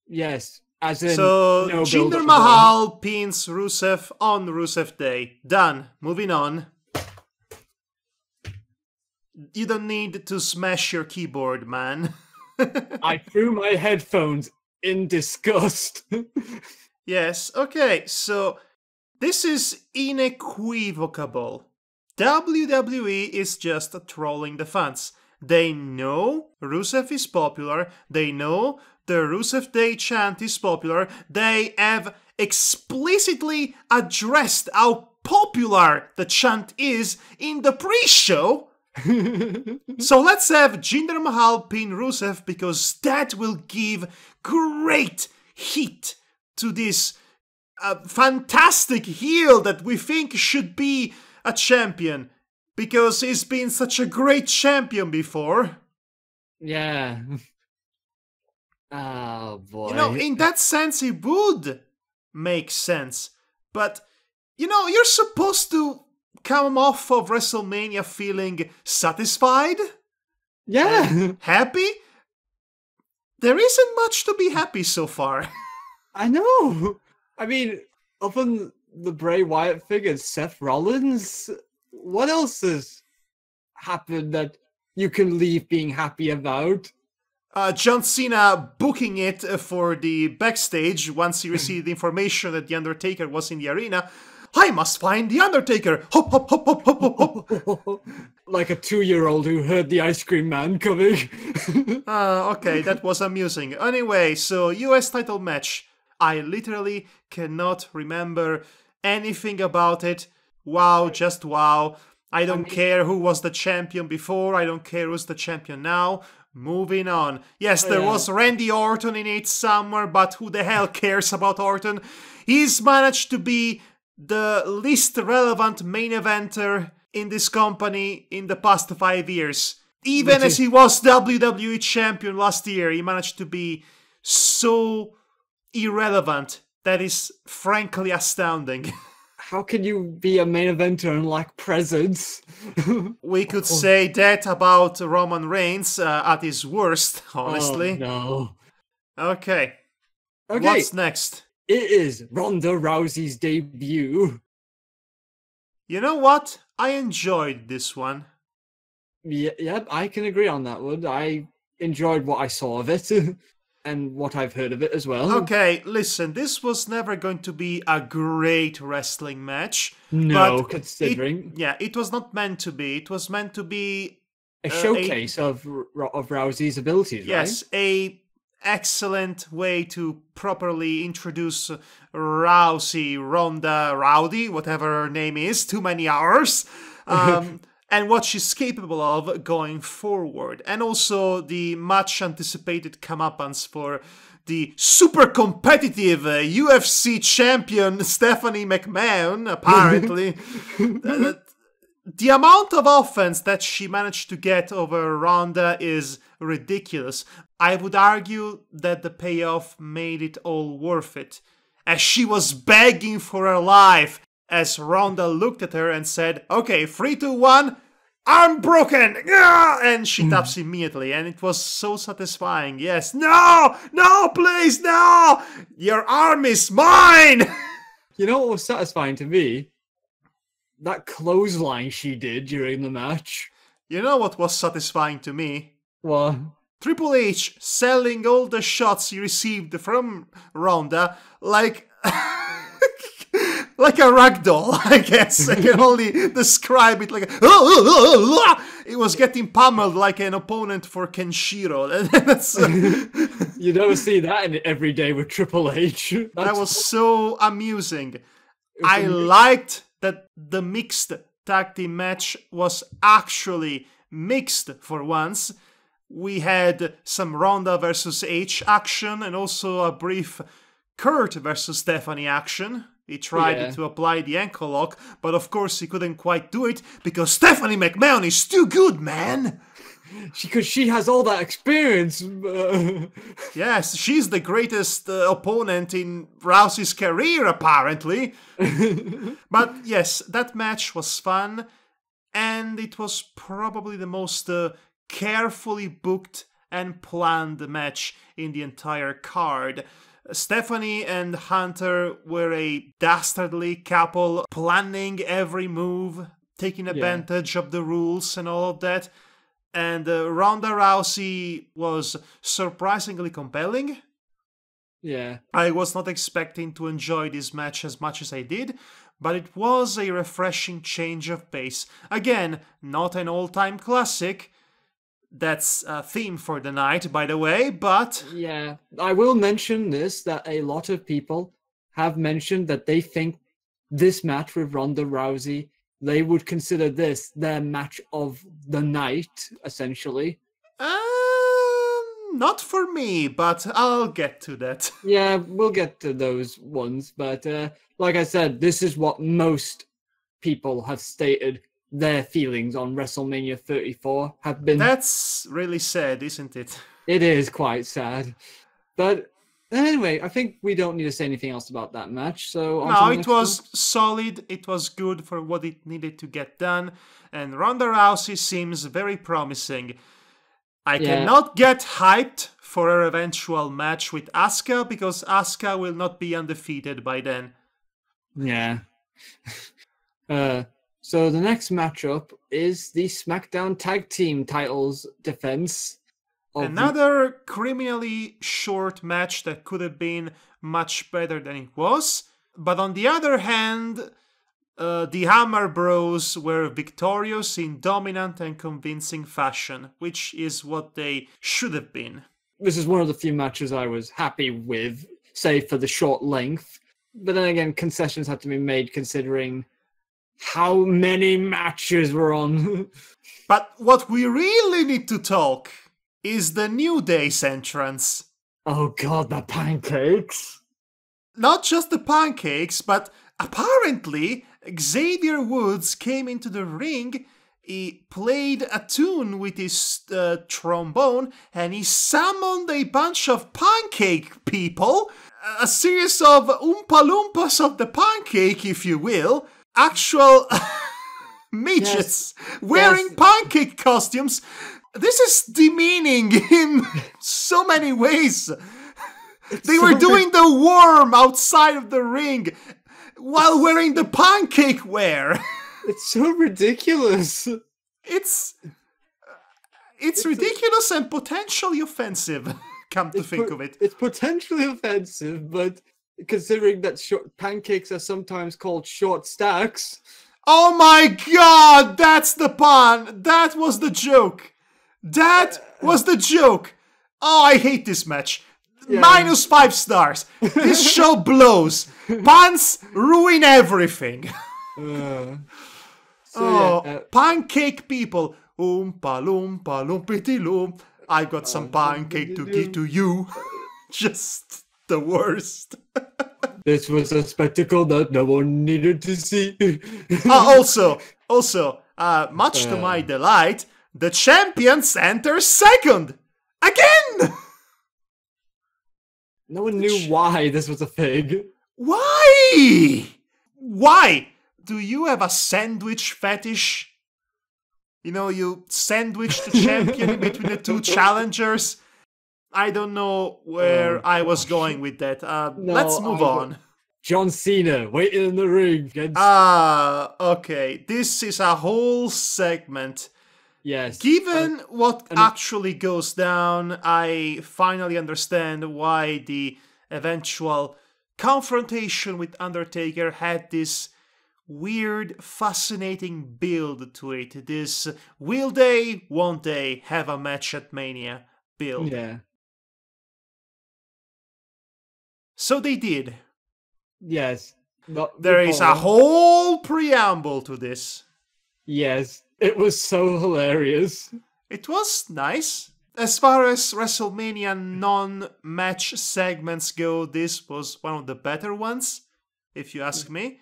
Yes. As in, so, no Jinder Mahal pins Rusev on Rusev Day. Done. Moving on. You don't need to smash your keyboard, man. I threw my headphones in disgust. Yes, okay, so this is inequivocal. WWE is just trolling the fans. They know Rusev is popular. They know the Rusev Day chant is popular. They have explicitly addressed how popular the chant is in the pre-show. So let's have Jinder Mahal pin Rusev, because that will give great heat to this fantastic heel that we think should be a champion, because he's been such a great champion before. Yeah. Oh, boy. You know, in that sense, it would make sense. But, you know, you're supposed to come off of WrestleMania feeling satisfied? Yeah. Happy? There isn't much to be happy so far. I know. I mean, other than the Bray Wyatt figure, Seth Rollins, what else has happened that you can leave being happy about? John Cena booking it for the backstage once he received the information that The Undertaker was in the arena. I must find The Undertaker! Hop, hop, hop, hop, hop, hop, hop. Like a 2-year-old who heard the ice cream man coming. Okay, that was amusing. Anyway, so US title match. I literally cannot remember anything about it. Wow, just wow. I don't care who was the champion before. I don't care who's the champion now. Moving on. Yes, there was Randy Orton in it somewhere, but who the hell cares about Orton? He's managed to be the least relevant main eventer in this company in the past 5 years. Even as he was WWE champion last year, he managed to be so irrelevant. That is frankly astounding. How can you be a main eventer and lack presence? We could say that about Roman Reigns at his worst, honestly. Oh, no. Okay. What's next? It is Ronda Rousey's debut. You know what? I enjoyed this one. Yep, I can agree on that one. I enjoyed what I saw of it. And what I've heard of it as well. Okay, listen, this was never going to be a great wrestling match. No, considering. It was not meant to be. It was meant to be a showcase of Rousey's abilities, right? Yes, a excellent way to properly introduce Ronda Rowdy, whatever her name is, too many hours. And what she's capable of going forward. And also the much anticipated comeuppance for the super competitive UFC champion Stephanie McMahon, apparently. the amount of offense that she managed to get over Ronda is ridiculous. I would argue that the payoff made it all worth it, as she was begging for her life as Ronda looked at her and said, "Okay, 3, 2, 1, arm broken!" And she taps immediately, and it was so satisfying. Yes, no, please, no! Your arm is mine! You know what was satisfying to me? That clothesline she did during the match. You know what was satisfying to me? What? Triple H selling all the shots he received from Ronda like like a ragdoll, I guess. I can only describe it like it was getting pummeled like an opponent for Kenshiro. You don't see that in every day with Triple H. That was so amusing. I liked that the mixed tag team match was actually mixed for once. We had some Ronda versus H action and also a brief Kurt versus Stephanie action. He tried to apply the ankle lock, but of course he couldn't quite do it because Stephanie McMahon is too good, man! Because she has all that experience. Yes, she's the greatest opponent in Rousey's career, apparently. But yes, that match was fun, and it was probably the most carefully booked and planned match in the entire card. Stephanie and Hunter were a dastardly couple, planning every move, taking advantage of the rules and all of that. And Ronda Rousey was surprisingly compelling. Yeah. I was not expecting to enjoy this match as much as I did, but it was a refreshing change of pace. Again, not an all-time classic. That's a theme for the night, by the way, but... Yeah, I will mention this, that a lot of people have mentioned that they think this match with Ronda Rousey, they would consider this their match of the night, essentially. Not for me, but I'll get to that. Yeah, we'll get to those ones, but like I said, this is what most people have stated their feelings on WrestleMania 34 have been. That's really sad, isn't it? It is quite sad. But anyway, I think we don't need to say anything else about that match. So no, it was solid. It was good for what it needed to get done. And Ronda Rousey seems very promising. I cannot get hyped for her eventual match with Asuka because Asuka will not be undefeated by then. Yeah. So the next matchup is the SmackDown Tag Team titles defense. Another criminally short match that could have been much better than it was. But on the other hand, the Hammer Bros were victorious in dominant and convincing fashion, which is what they should have been. This is one of the few matches I was happy with, save for the short length. But then again, concessions had to be made considering how many matches were on. But what we really need to talk is the New Day's entrance. Oh god, the pancakes! Not just the pancakes, but apparently Xavier Woods came into the ring, he played a tune with his trombone, and he summoned a bunch of pancake people, a series of Oompa Loompas of the pancake, if you will, actual midgets wearing pancake costumes. This is demeaning in so many ways. They were doing the worm outside of the ring while wearing the pancake wear. It's so ridiculous. It's ridiculous and potentially offensive, come to think of it. It's potentially offensive, but considering that pancakes are sometimes called short stacks. Oh my god, that's the pun! That was the joke! That was the joke! Oh, I hate this match. Yeah. -5 stars. This show blows. Puns ruin everything. Pancake people. Oompa loompa loompity loom. I got some pancake to give to you. Just the worst. This was a spectacle that no one needed to see. Also, Much to my delight, the champions enter second! Again! No one knew why this was a thing. Why? Why? Do you have a sandwich fetish? You know, you sandwich the champion in between the two challengers? I don't know where I was going with that. Let's move on. John Cena, waiting in the ring. Okay. This is a whole segment. Yes. Given what actually goes down, I finally understand why the eventual confrontation with Undertaker had this weird, fascinating build to it. This will they, won't they have a match at Mania build. Yeah. So they did. Yes. There is a whole preamble to this. Yes. It was so hilarious. It was nice. As far as WrestleMania non-match segments go, this was one of the better ones, if you ask me.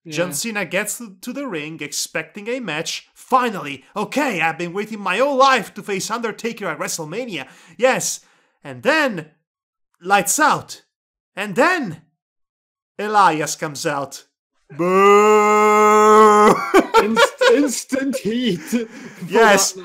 Yeah. John Cena gets to the ring expecting a match. Finally, okay, I've been waiting my whole life to face Undertaker at WrestleMania. Yes. And then, lights out. And then, Elias comes out. Boo! Instant heat. Yes.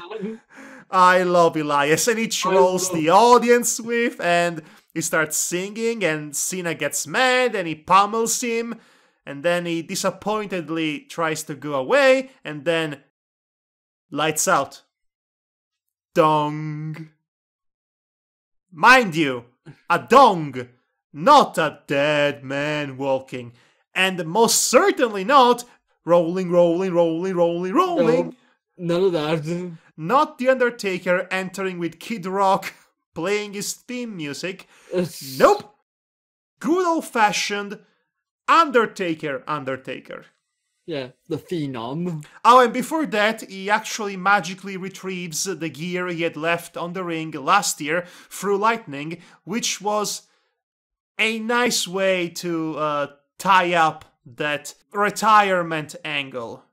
I love Elias. And he trolls the audience with, and he starts singing, and Cena gets mad, and he pummels him, and then he disappointedly tries to go away, and then lights out. Dong. Mind you, a dong, not a dead man walking. And most certainly not rolling. No, none of that. Not The Undertaker entering with Kid Rock playing his theme music. Nope. Good old-fashioned Undertaker. Yeah, the Phenom. Oh, and before that, he actually magically retrieves the gear he had left on the ring last year through lightning, which was a nice way to tie up that retirement angle.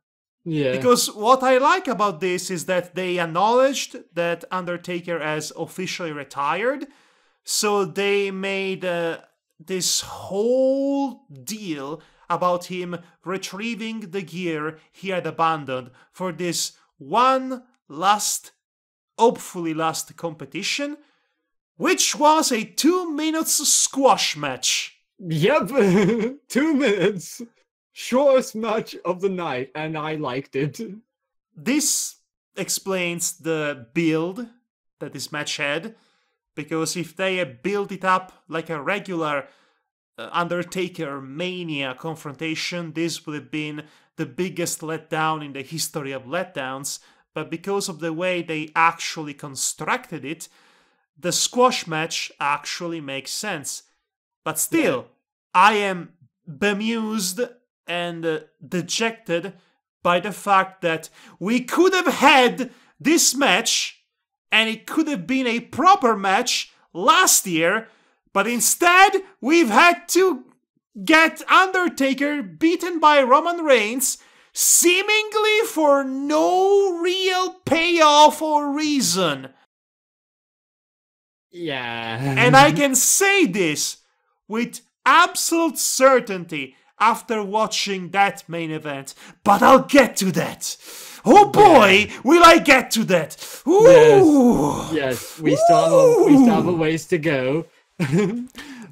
Yeah. Because what I like about this is that they acknowledged that Undertaker has officially retired, so they made this whole deal about him retrieving the gear he had abandoned for this one last, hopefully last competition, which was a 2 minutes squash match. Yep, 2 minutes. Shortest match of the night, and I liked it. This explains the build that this match had, because if they had built it up like a regular Undertaker Mania confrontation, this would have been the biggest letdown in the history of letdowns, but because of the way they actually constructed it, the squash match actually makes sense. But still, I am bemused and dejected by the fact that we could have had this match, and it could have been a proper match last year, but instead we've had to get Undertaker beaten by Roman Reigns, seemingly for no real payoff or reason. Yeah. And I can say this with absolute certainty after watching that main event, but I'll get to that. Oh boy, will I get to that. Ooh. Yes, we still have a ways to go.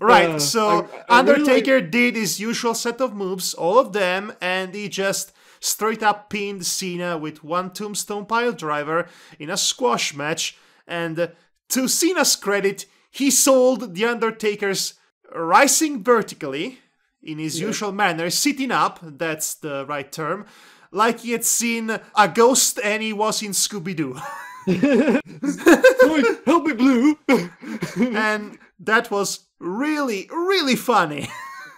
Right, so Undertaker really did his usual set of moves, all of them, and he just straight up pinned Cena with one tombstone pile driver in a squash match, and to Cena's credit, he sold The Undertaker's rising vertically, in his usual manner, sitting up, that's the right term, like he had seen a ghost and he was in Scooby-Doo. Help me, Blue! And that was really, really funny.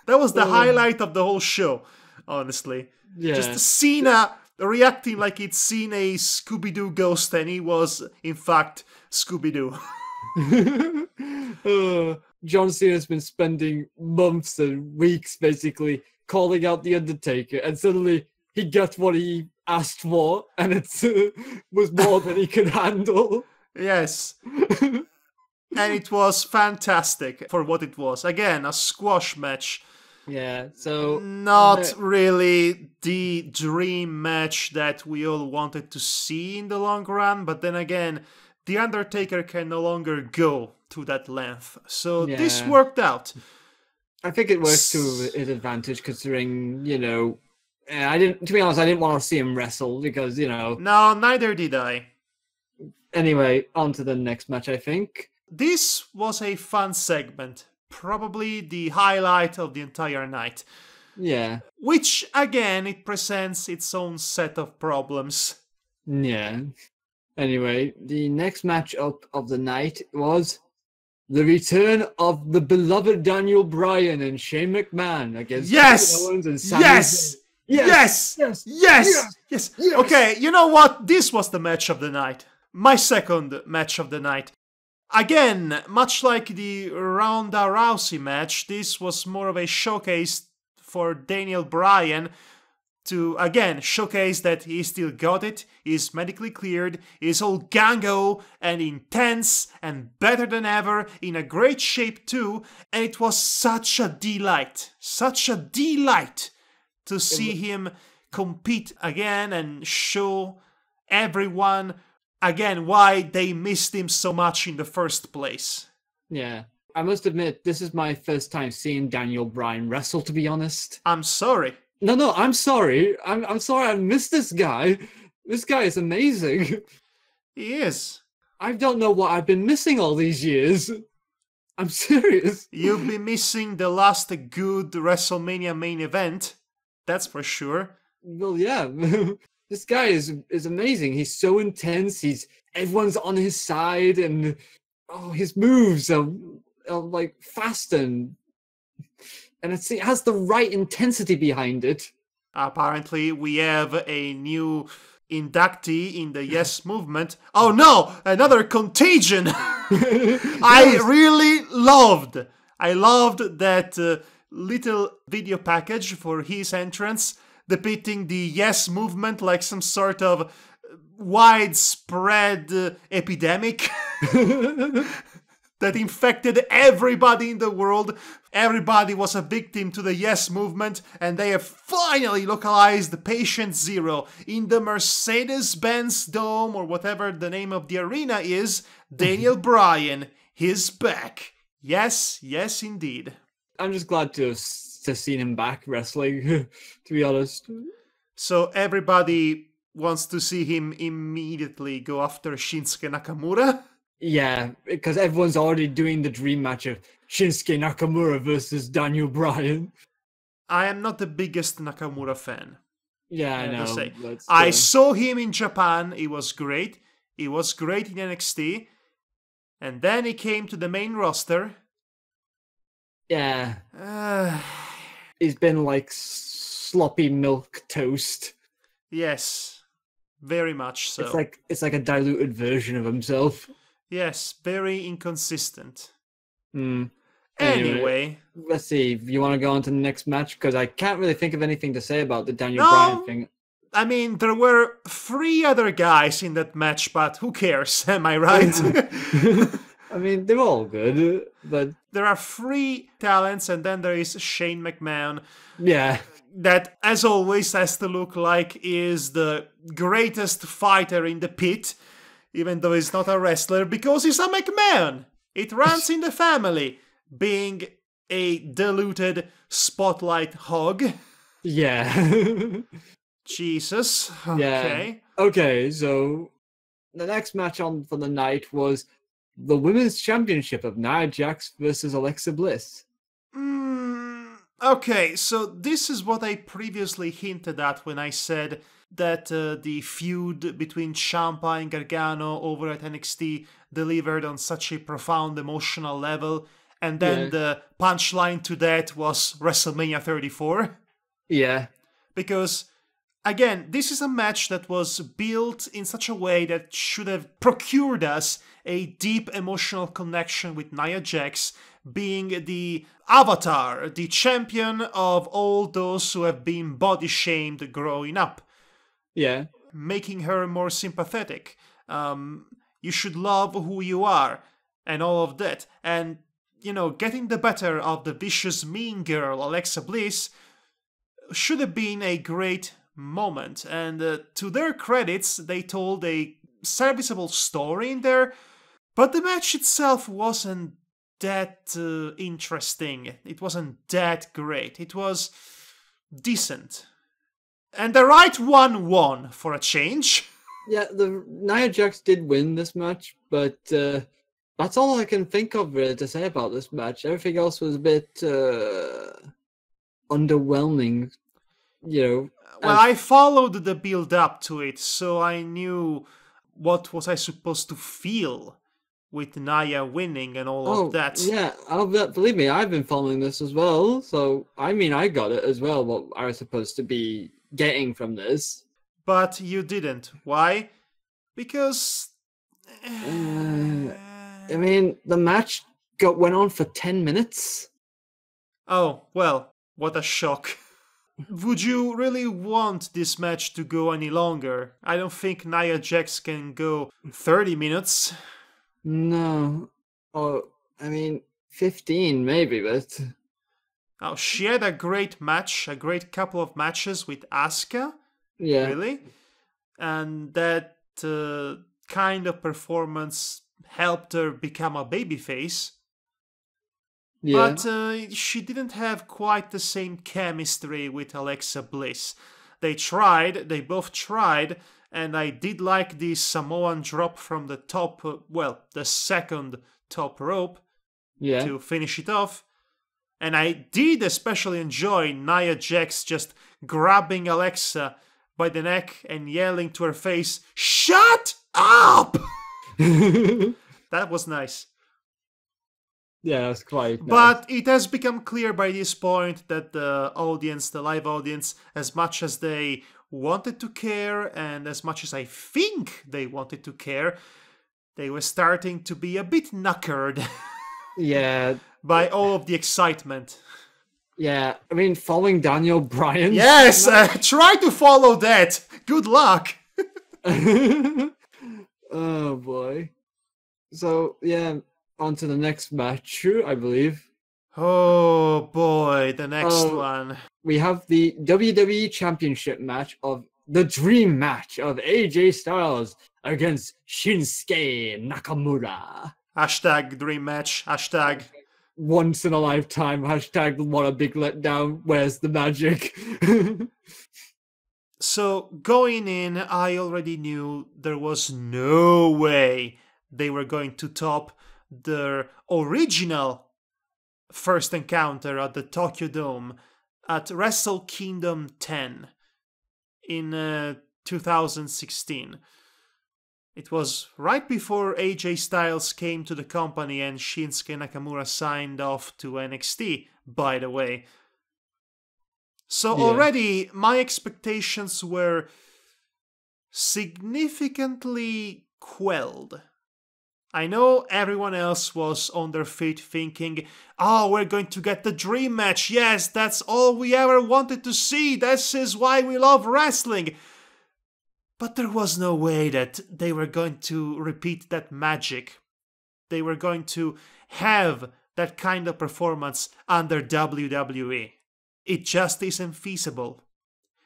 That was the highlight of the whole show, honestly. Yeah. Just Cena reacting like he'd seen a Scooby-Doo ghost and he was, in fact, Scooby-Doo. John Cena's been spending months and weeks basically calling out The Undertaker, and suddenly he got what he asked for, and it was more than he could handle. Yes. And it was fantastic for what it was. Again, a squash match. Yeah, so... Not really the dream match that we all wanted to see in the long run, but then again, The Undertaker can no longer go to that length. So this worked out. I think it worked to his advantage, considering, you know... to be honest, I didn't want to see him wrestle, because, you know... No, neither did I. Anyway, on to the next match, I think. This was a fun segment. Probably the highlight of the entire night. Yeah. Which, again, it presents its own set of problems. Yeah. Anyway, the next match up of the night was the return of the beloved Daniel Bryan and Shane McMahon against Kevin Owens and Sami Zayn. Yes. Okay, you know what? This was the match of the night. My second match of the night. Again, much like the Ronda Rousey match, this was more of a showcase for Daniel Bryan to, again, showcase that he still got it, he's medically cleared, he's all gung-ho and intense and better than ever, in a great shape too, and it was such a delight to see him compete again and show everyone again why they missed him so much in the first place. Yeah. I must admit, this is my first time seeing Daniel Bryan wrestle, to be honest. I'm sorry. No, I'm sorry. I'm sorry I missed this guy. This guy is amazing. He is. I don't know what I've been missing all these years. I'm serious. You've been missing the last good WrestleMania main event. That's for sure. Well, yeah. This guy is amazing. He's so intense. Everyone's on his side, and his moves are like fast and it has the right intensity behind it. Apparently, we have a new inductee in the Yes movement. Oh no, another Contagion. I loved that little video package for his entrance, depicting the Yes movement like some sort of widespread epidemic that infected everybody in the world. Everybody was a victim to the Yes movement, and they have finally localized Patient Zero in the Mercedes-Benz Dome, or whatever the name of the arena is. Daniel Bryan, he's back. Yes, indeed. I'm just glad to have seen him back wrestling, to be honest. So everybody wants to see him immediately go after Shinsuke Nakamura? Yeah, because everyone's already doing the dream match of Shinsuke Nakamura versus Daniel Bryan. I am not the biggest Nakamura fan. Yeah, I know. I saw him in Japan. He was great. He was great in NXT. And then he came to the main roster. Yeah. He's been like sloppy milk toast. Yes, very much so. It's like a diluted version of himself. Yes, very inconsistent. Anyway, let's see. You want to go on to the next match? Because I can't really think of anything to say about the Daniel Bryan thing. I mean, there were 3 other guys in that match, but who cares? Am I right? I mean, they're all good, but... There are 3 talents, and then there is Shane McMahon. Yeah. That, as always, has to look like is the greatest fighter in the pit, even though he's not a wrestler, because he's a McMahon. It runs in the family, being a diluted spotlight hog. Yeah. Jesus. Okay. Yeah. Okay, so the next match on for the night was the Women's Championship of Nia Jax versus Alexa Bliss. Okay, so this is what I previously hinted at when I said that the feud between Ciampa and Gargano over at NXT delivered on such a profound emotional level, and then the punchline to that was WrestleMania 34. Yeah. Because, again, this is a match that was built in such a way that should have procured us a deep emotional connection with Nia Jax, being the avatar, the champion of all those who have been body shamed growing up. Yeah. Making her more sympathetic. You should love who you are, and all of that. And, getting the better of the vicious mean girl, Alexa Bliss, should have been a great moment. And to their credits, they told a serviceable story in there, but the match itself wasn't that interesting. It wasn't that great. It was decent. And the right one won, for a change. Yeah, the Nia Jax did win this match, but that's all I can think of really to say about this match. Everything else was a bit underwhelming, Well, I followed the build-up to it, so I knew what was I supposed to feel with Nia winning and all of that. Yeah, believe me, I've been following this as well, so I got it as well, what I was supposed to be getting from this. But you didn't. Why? Because... the match went on for 10 minutes. Oh, well, what a shock. Would you really want this match to go any longer? I don't think Nia Jax can go 30 minutes. No. 15 maybe, but... Oh, she had a great match, a great couple of matches with Asuka. Yeah. Really? And that kind of performance helped her become a babyface. Yeah. But she didn't have quite the same chemistry with Alexa Bliss. They both tried, and I did like the Samoan drop from the top, the second top rope to finish it off. And I did especially enjoy Nia Jax just grabbing Alexa by the neck and yelling to her face, "Shut up!" That was nice. Yeah, that's quite nice. But it has become clear by this point that the live audience, as much as they wanted to care and as much as I think they wanted to care, they were starting to be a bit knackered. Yeah. By all of the excitement. Yeah, following Daniel Bryan. Yes, try to follow that. Good luck. Oh boy. So yeah, on to the next match, I believe. Oh boy, the next one. We have the WWE Championship match of the dream match of AJ Styles against Shinsuke Nakamura. Hashtag dream match. Hashtag once in a lifetime. Hashtag what a big letdown. Where's the magic? So going in, I already knew there was no way they were going to top their original first encounter at the Tokyo Dome at Wrestle Kingdom 10 in 2016. It was right before AJ Styles came to the company and Shinsuke Nakamura signed off to NXT, by the way. So already my expectations were significantly quelled. I know everyone else was on their feet thinking, oh, we're going to get the dream match. Yes, that's all we ever wanted to see. This is why we love wrestling. But there was no way that they were going to repeat that magic. They were going to have that kind of performance under WWE. It just isn't feasible.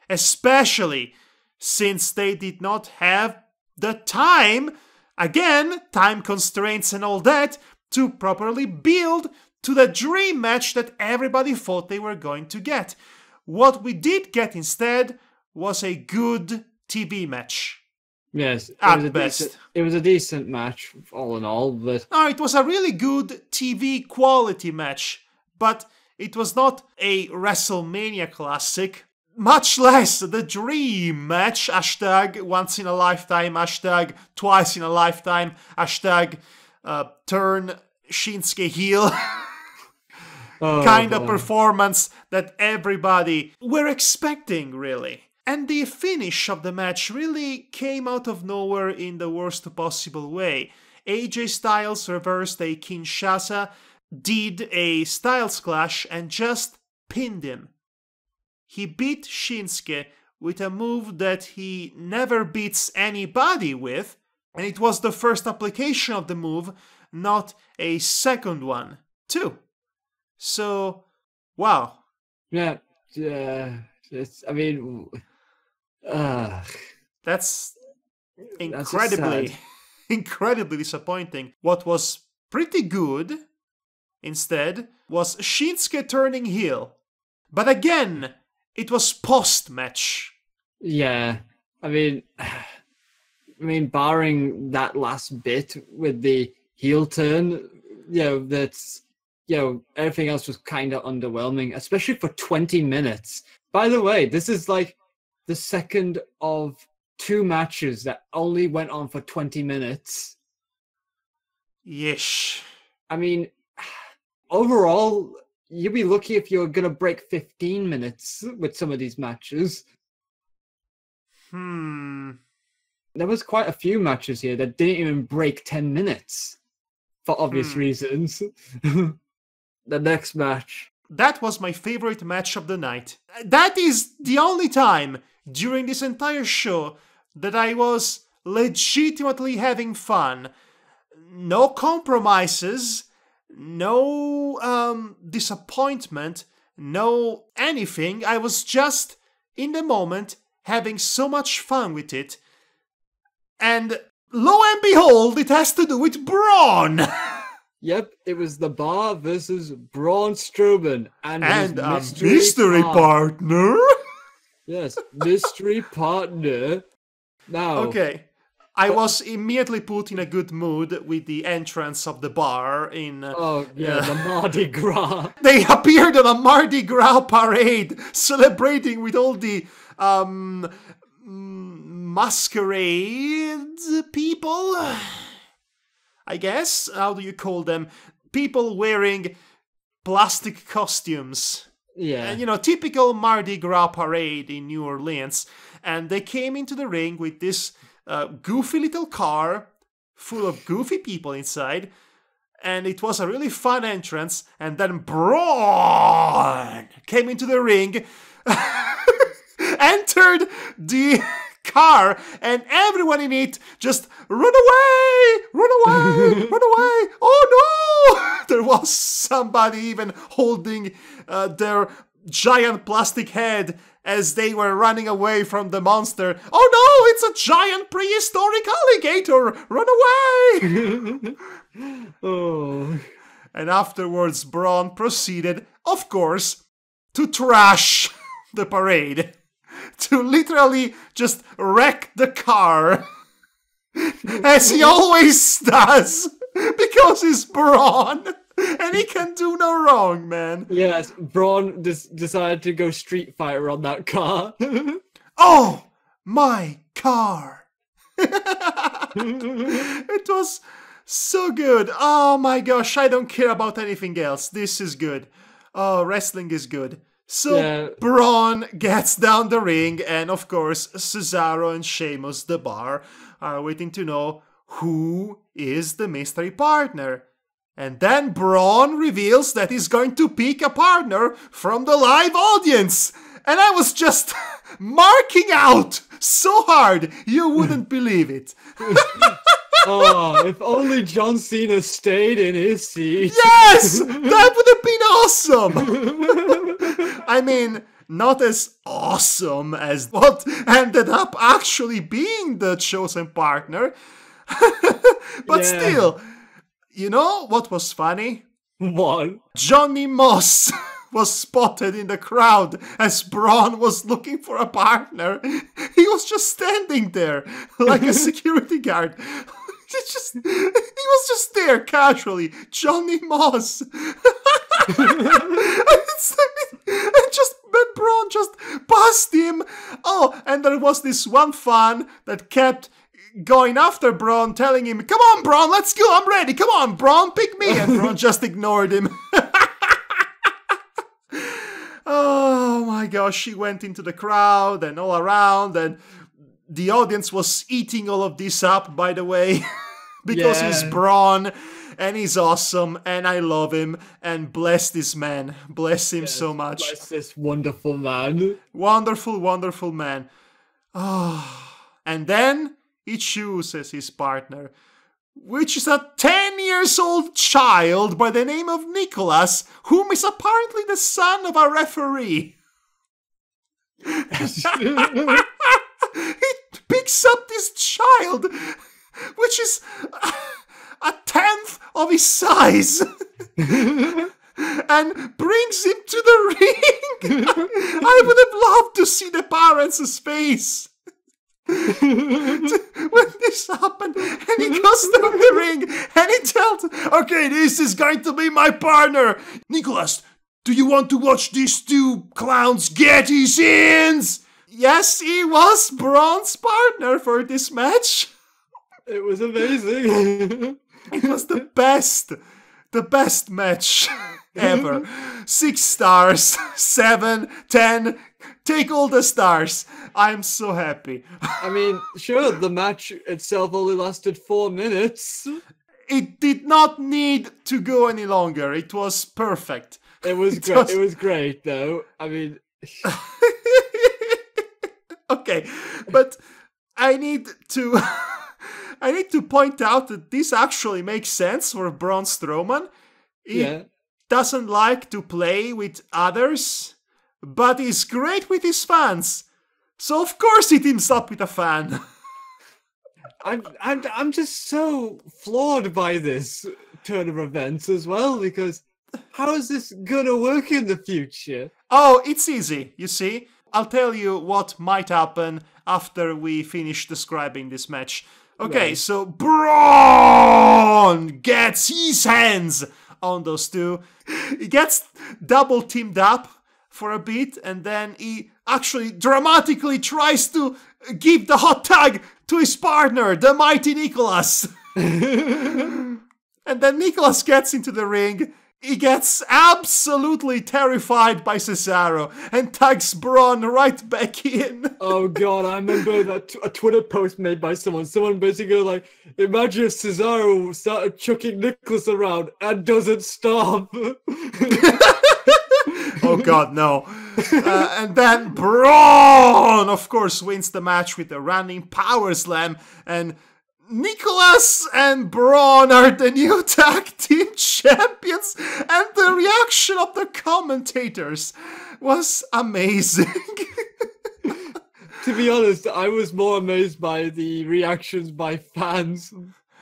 Especially since they did not have the time, again, time constraints and all that, to properly build to the dream match that everybody thought they were going to get. What we did get instead was a good TV match. Yes, at best. It was a decent match, all in all, but... No, it was a really good TV quality match, but it was not a Wrestlemania classic, much less the dream match, hashtag once in a lifetime, hashtag twice in a lifetime, hashtag turn Shinsuke heel. Kind of performance that everybody were expecting, really. And the finish of the match really came out of nowhere in the worst possible way. AJ Styles reversed a Kinshasa, did a Styles Clash, and just pinned him. He beat Shinsuke with a move that he never beats anybody with, and it was the first application of the move, not a second one, too. So, wow. Yeah, I mean, that's incredibly, incredibly disappointing. What was pretty good, instead, was Shinsuke turning heel. But again, it was post-match. Yeah, I mean, barring that last bit with the heel turn, everything else was kind of underwhelming, especially for 20 minutes. By the way, this is like the second of 2 matches that only went on for 20 minutes. Yeesh. I mean, overall, you'd be lucky if you're going to break 15 minutes with some of these matches. There was quite a few matches here that didn't even break 10 minutes for obvious reasons. The next match. That was my favorite match of the night. That is the only time during this entire show that I was legitimately having fun. No compromises, no disappointment, no anything. I was just in the moment having so much fun with it. And lo and behold, it has to do with Braun. Yep, it was the Bar versus Braun Strowman and his mystery partner. Yes, mystery partner. Now, okay, I was immediately put in a good mood with the entrance of the bar in... the Mardi Gras. They appeared on a Mardi Gras parade, celebrating with all the masquerade people, I guess. How do you call them? People wearing plastic costumes. Yeah. And, typical Mardi Gras parade in New Orleans. And they came into the ring with this goofy little car full of goofy people inside. And it was a really fun entrance. And then Braun came into the ring, entered the car, and everyone in it just run away, run away, run away. Oh no! There was somebody even holding their giant plastic head as they were running away from the monster. Oh no, it's a giant prehistoric alligator! Run away! Oh. And afterwards, Braun proceeded, of course, to trash the parade. To literally just wreck the car. As he always does. Because he's Braun. And he can do no wrong, man. Yes, Braun decided to go Street Fighter on that car. Oh, my car. It was so good. Oh my gosh, I don't care about anything else. This is good. Oh, wrestling is good. So Braun gets down the ring, and of course Cesaro and Sheamus, the Bar, are waiting to know who is the mystery partner. And then Braun reveals that he's going to pick a partner from the live audience. And I was just marking out so hard, you wouldn't believe it. Oh, if only John Cena stayed in his seat. Yes! That would have been awesome! I mean, not as awesome as what ended up actually being the chosen partner. But still, you know what was funny? What? Johnny Moss was spotted in the crowd as Braun was looking for a partner. He was just standing there like a security guard. He was just there casually. Johnny Moss. And Braun just passed him. Oh, and there was this one fan that kept going after Braun, telling him, "Come on, Braun, let's go, I'm ready. Come on, Braun, pick me." And Braun just ignored him. Oh my gosh, he went into the crowd and all around, and the audience was eating all of this up, by the way, because he's Braun. and he's awesome, and I love him, and bless this man. Bless him so much. Bless this wonderful man. Wonderful, wonderful man. And then he chooses his partner, which is a 10-year-old child by the name of Nicholas, whom is apparently the son of a referee. He picks up this child, which is a 10th of his size, and brings him to the ring. I would have loved to see the parents' face when this happened. And he goes down the ring and he tells, okay, this is going to be my partner. Nicholas, do you want to watch these two clowns get his ins? Yes, he was Braun's partner for this match. It was amazing. It was the best match ever. 6 stars, 7, 10, take all the stars. I'm so happy. I mean, sure, the match itself only lasted 4 minutes. It did not need to go any longer. It was perfect. It was great. It was great, though. I mean... Okay, but I need to point out that this actually makes sense for Braun Strowman. He doesn't like to play with others, but he's great with his fans. So of course he teams up with a fan. I'm just so floored by this turn of events as well, because how is this gonna work in the future? Oh, it's easy, you see. I'll tell you what might happen after we finish describing this match. Okay, so Braun gets his hands on those two. He gets double teamed up for a bit, and then he actually dramatically tries to give the hot tag to his partner, the mighty Nicholas. And then Nicholas gets into the ring. He gets absolutely terrified by Cesaro and tags Braun right back in. Oh god, I remember that a Twitter post made by someone. Someone basically like, imagine if Cesaro started chucking Nicholas around and doesn't stop. Oh god, no. And then Braun, of course, wins the match with a running power slam, and Nicholas and Braun are the new tag team champions, and the reaction of the commentators was amazing. To be honest, I was more amazed by the reactions by fans,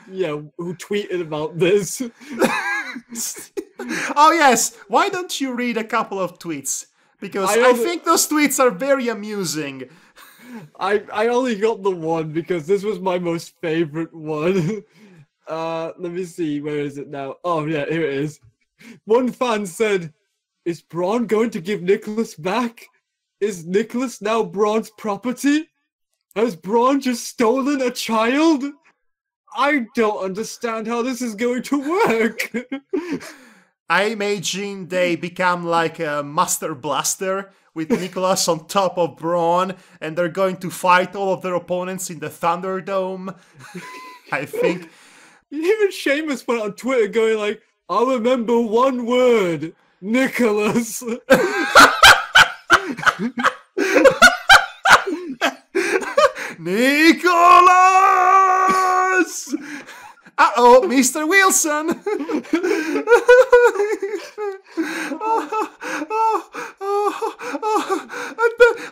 who tweeted about this. Oh yes, why don't you read a couple of tweets? Because I think those tweets are very amusing. I only got the one because this was my most favorite one. Let me see, where is it now? Oh yeah, here it is. One fan said, is Braun going to give Nicholas back? Is Nicholas now Braun's property? Has Braun just stolen a child? I don't understand how this is going to work. I imagine they become like a Master Blaster with Nicholas on top of Braun, and they're going to fight all of their opponents in the Thunderdome. I think. Even Sheamus went on Twitter going like, I'll remember one word, Nicholas. Nicholas! Uh-oh, Mr. Wilson!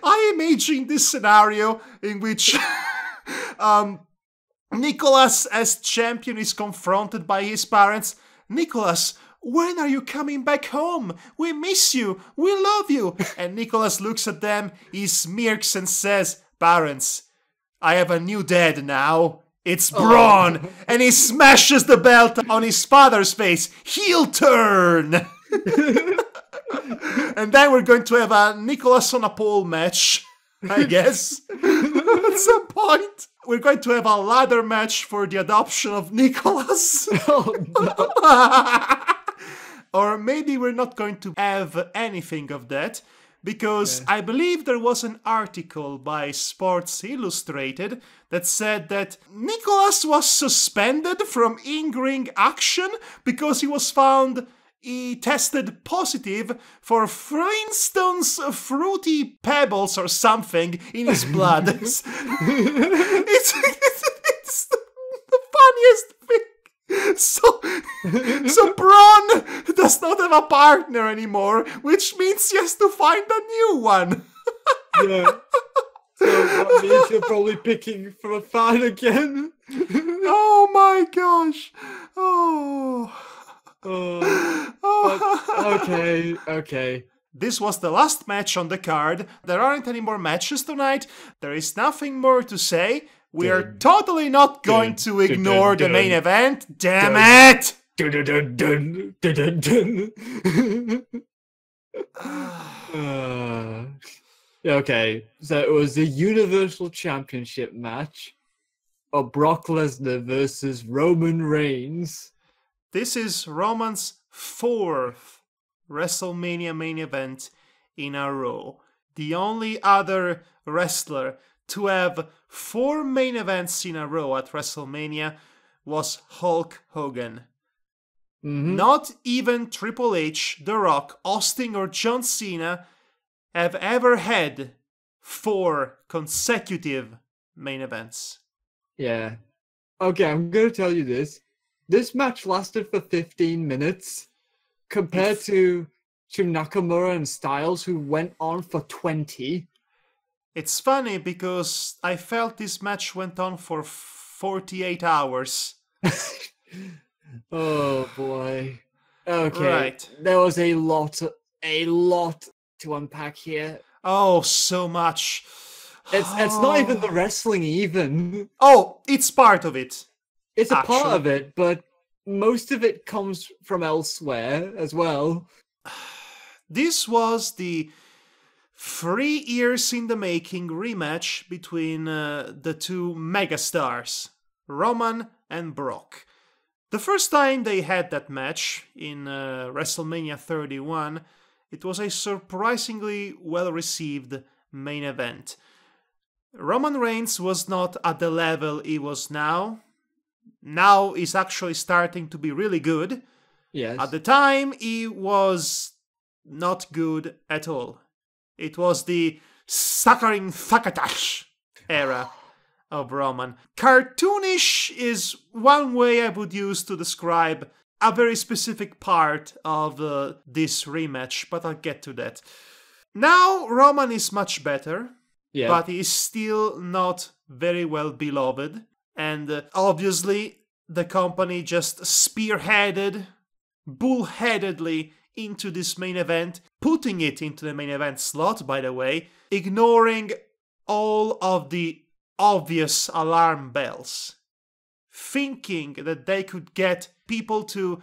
I imagine this scenario in which Nicholas as champion is confronted by his parents. Nicholas, when are you coming back home? We miss you. We love you. And Nicholas looks at them, he smirks and says, parents, I have a new dad now. It's Braun. And he smashes the belt on his father's face. Heel turn. And then we're going to have a Nicholas on a pole match, I guess. At some point. We're going to have a ladder match for the adoption of Nicholas. Oh, no. Or maybe we're not going to have anything of that. because I believe there was an article by Sports Illustrated that said that Nicholas was suspended from in-ring action because he tested positive for Flintstones Fruity Pebbles or something in his blood. It's the funniest thing. So Braun does not have a partner anymore, which means he has to find a new one. Yeah. So that means you're probably picking for a fan again. Oh my gosh. Okay. This was the last match on the card. There aren't any more matches tonight. There is nothing more to say. We are totally not going to ignore the main event. Damn it! Okay, so it was the Universal Championship match of Brock Lesnar versus Roman Reigns. This is Roman's 4th WrestleMania main event in a row. The only other wrestler to have 4 main events in a row at WrestleMania was Hulk Hogan. Not even Triple H, The Rock, Austin, or John Cena have ever had 4 consecutive main events. Yeah. Okay, I'm going to tell you this. This match lasted for 15 minutes compared to Nakamura and Styles, who went on for 20. It's funny because I felt this match went on for 48 hours. Oh boy. Okay. Right. There was a lot to unpack here. Oh, so much. It's not even the wrestling even. Oh, it's part of it. It's a part of it, but most of it comes from elsewhere as well. This was the 3 years in the making rematch between the two megastars, Roman and Brock. The first time they had that match in WrestleMania 31, it was a surprisingly well-received main event. Roman Reigns was not at the level he was now. Now he's actually starting to be really good. Yes. At the time, he was not good at all. It was the Sakarin Thakatash era of Roman. Cartoonish is one way I would use to describe a very specific part of this rematch, but I'll get to that. Now Roman is much better, but he's still not very well beloved. And obviously, the company just spearheaded, bullheadedly into this main event, putting it into the main event slot, by the way, ignoring all of the obvious alarm bells, thinking that they could get people to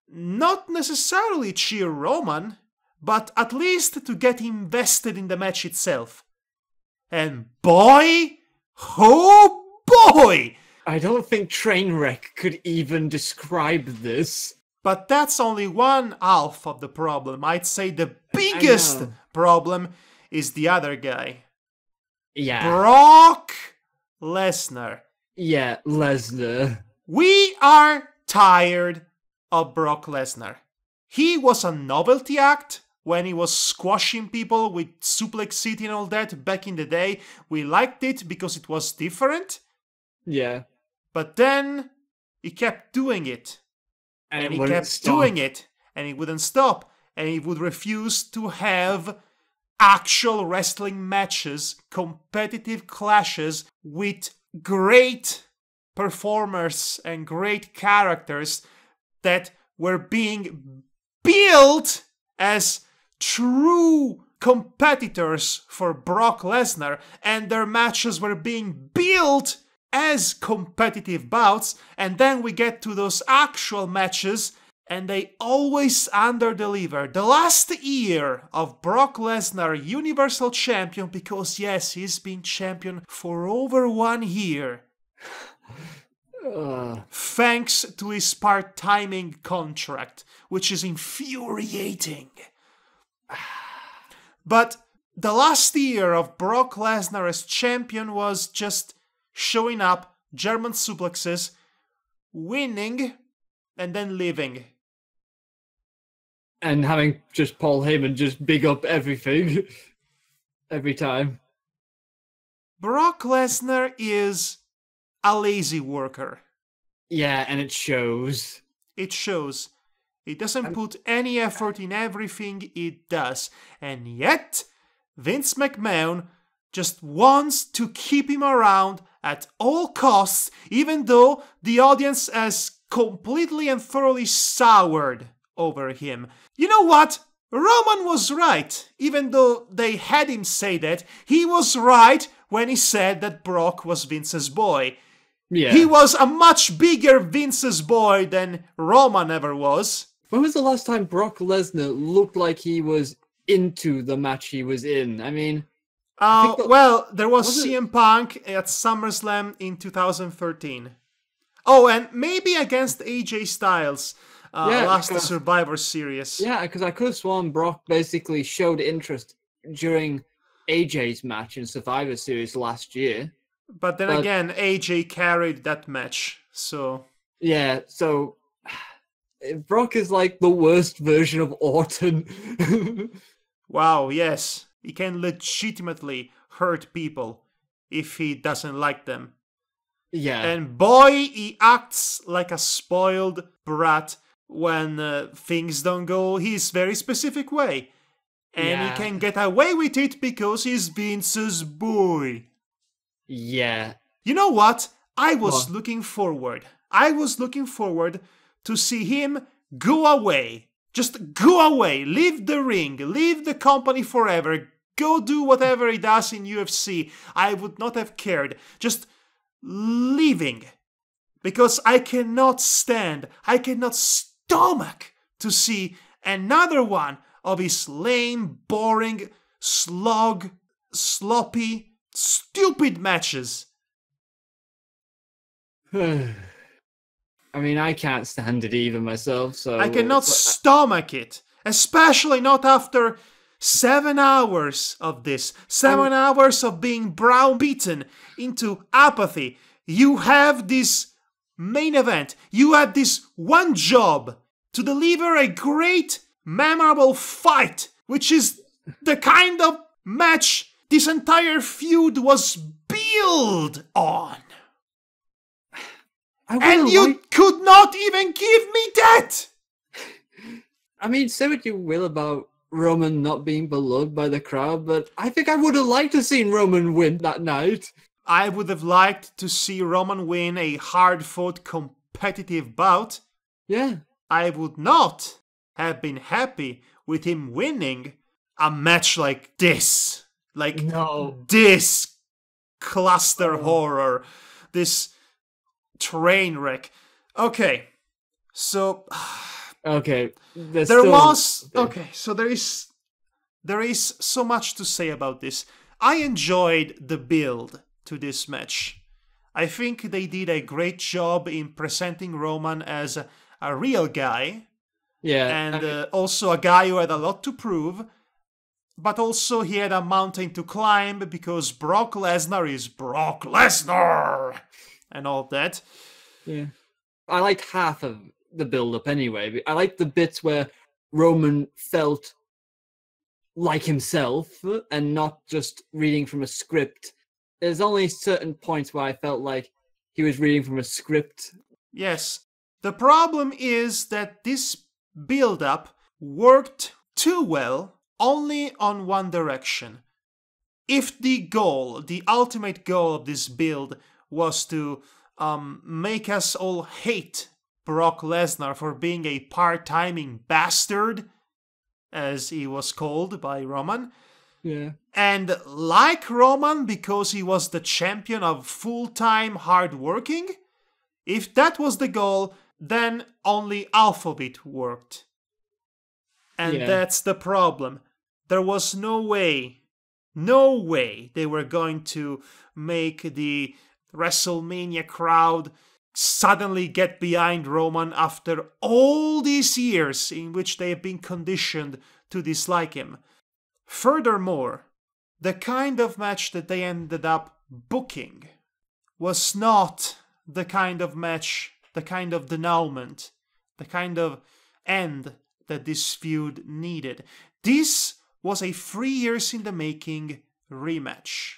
not necessarily cheer Roman, but at least to get invested in the match itself. And boy, oh boy! I don't think Trainwreck could even describe this. But that's only one half of the problem. I'd say the biggest problem is the other guy. Yeah. Brock Lesnar. Yeah, Lesnar. We are tired of Brock Lesnar. He was a novelty act when he was squashing people with Suplex City and all that back in the day. We liked it because it was different. Yeah. But then he kept doing it. And he kept doing it. And he wouldn't stop. And he would refuse to have actual wrestling matches, competitive clashes with great performers and great characters that were being built as true competitors for Brock Lesnar, and their matches were being built as competitive bouts, and then we get to those actual matches and they always underdeliver. The last year of Brock Lesnar Universal Champion, because yes, he's been champion for over 1 year. Thanks to his part-timing contract, which is infuriating. But the last year of Brock Lesnar as champion was just showing up, German suplexes, winning, and then leaving. And having just Paul Heyman just big up everything every time. Brock Lesnar is a lazy worker. Yeah, and it shows. It shows. He doesn't put any effort in everything he does. And yet, Vince McMahon just wants to keep him around at all costs, even though the audience has completely and thoroughly soured over him. You know what? Roman was right. Even though they had him say that, he was right when he said that Brock was Vince's boy. Yeah. He was a much bigger Vince's boy than Roman ever was. When was the last time Brock Lesnar looked like he was into the match he was in? I mean... well, there was CM Punk at SummerSlam in 2013. Oh, and maybe against AJ Styles last Survivor Series. Yeah, because I could have sworn Brock basically showed interest during AJ's match in Survivor Series last year. But then again, AJ carried that match, so... Yeah, so... Brock is like the worst version of Orton. Wow, yes. He can legitimately hurt people if he doesn't like them. Yeah. And boy, he acts like a spoiled brat when things don't go his very specific way. And he can get away with it because he's Vince's boy. Yeah. You know what? I was looking forward to see him go away. Just go away. Leave the ring. Leave the company forever. Go do whatever he does in UFC. I would not have cared. Just leaving. Because I cannot stand, I cannot stomach to see another one of his lame, boring, sloppy, stupid matches. I mean, I can't stand it even myself, so... I cannot stomach it. Especially not after 7 hours of this. 7 hours of being browbeaten into apathy. You have this main event. You had this one job to deliver a great, memorable fight, which is the kind of match this entire feud was built on. And you could not even give me that! I mean, say what you will about Roman not being beloved by the crowd, but I think I would have liked to see Roman win that night. I would have liked to see Roman win a hard-fought competitive bout. Yeah. I would not have been happy with him winning a match like this. Like this cluster horror. This train wreck. Okay. So... Okay. So there is so much to say about this. I enjoyed the build to this match. I think they did a great job in presenting Roman as a real guy. Yeah. And also a guy who had a lot to prove. But also he had a mountain to climb because Brock Lesnar is Brock Lesnar! And all that. Yeah. I liked half of the build-up anyway. I liked the bits where Roman felt like himself and not just reading from a script. There's only certain points where I felt like he was reading from a script. Yes. The problem is that this build-up worked too well only on one direction. If the goal, the ultimate goal of this build was to make us all hate Brock Lesnar for being a part-timing bastard, as he was called by Roman. Yeah. And like Roman because he was the champion of full-time hard-working, if that was the goal, then only half of it worked. And that's the problem. There was no way they were going to make the WrestleMania crowd suddenly get behind Roman after all these years in which they have been conditioned to dislike him. Furthermore, the kind of match that they ended up booking was not the kind of match, the kind of denouement, the kind of end that this feud needed. This was a 3 years in the making rematch.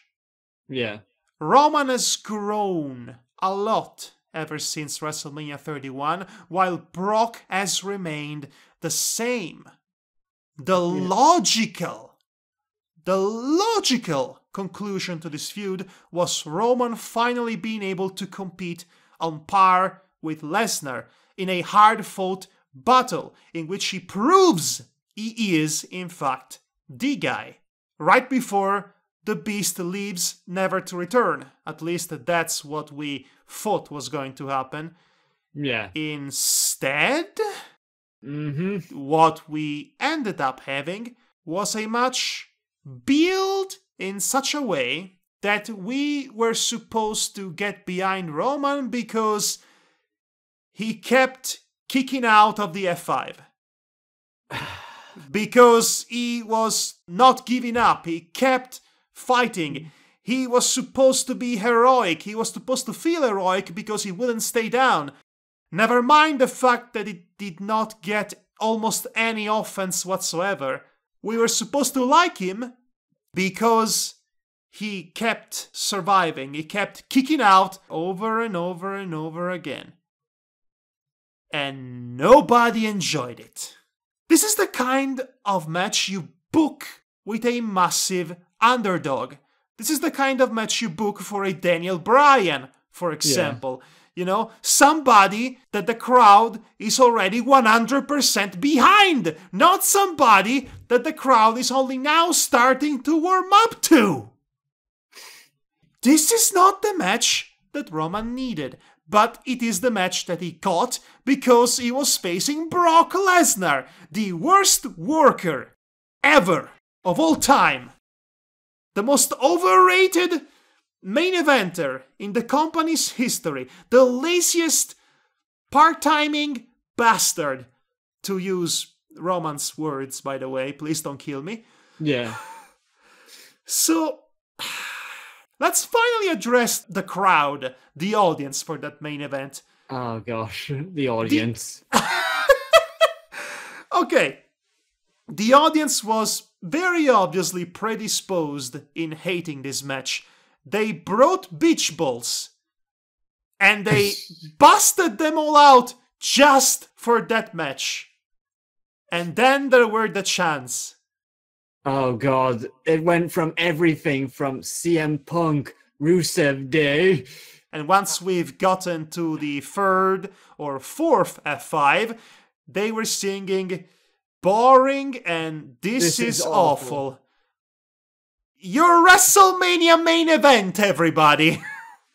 Yeah. Roman has grown a lot ever since WrestleMania 31, while Brock has remained the same. The logical conclusion to this feud was Roman finally being able to compete on par with Lesnar in a hard-fought battle in which he proves he is, in fact, the guy. Right before the Beast leaves, never to return. At least that's what we thought was going to happen. Yeah. Instead, what we ended up having was a match built in such a way that we were supposed to get behind Roman because he kept kicking out of the F5. Because he was not giving up. He kept fighting. He was supposed to be heroic. He was supposed to feel heroic because he wouldn't stay down. Never mind the fact that he did not get almost any offense whatsoever. We were supposed to like him because he kept surviving. He kept kicking out over and over and over again. And nobody enjoyed it. This is the kind of match you book with a massive underdog. This is the kind of match you book for a Daniel Bryan, for example. Yeah. You know, somebody that the crowd is already 100% behind. Not somebody that the crowd is only now starting to warm up to. This is not the match that Roman needed. But it is the match that he got because he was facing Brock Lesnar, the worst worker ever of all time. The most overrated main eventer in the company's history. The laziest part-timing bastard, to use Roman's words, by the way. Please don't kill me. Yeah. So, let's finally address the crowd, the audience for that main event. Oh gosh, the audience. Okay. The audience was very obviously predisposed in hating this match. They brought beach balls and they busted them all out just for that match. And then there were the chants. Oh god, it went from everything from CM Punk, Rusev Day. And once we've gotten to the third or fourth F5, they were singing boring and this is awful. Your WrestleMania main event, everybody.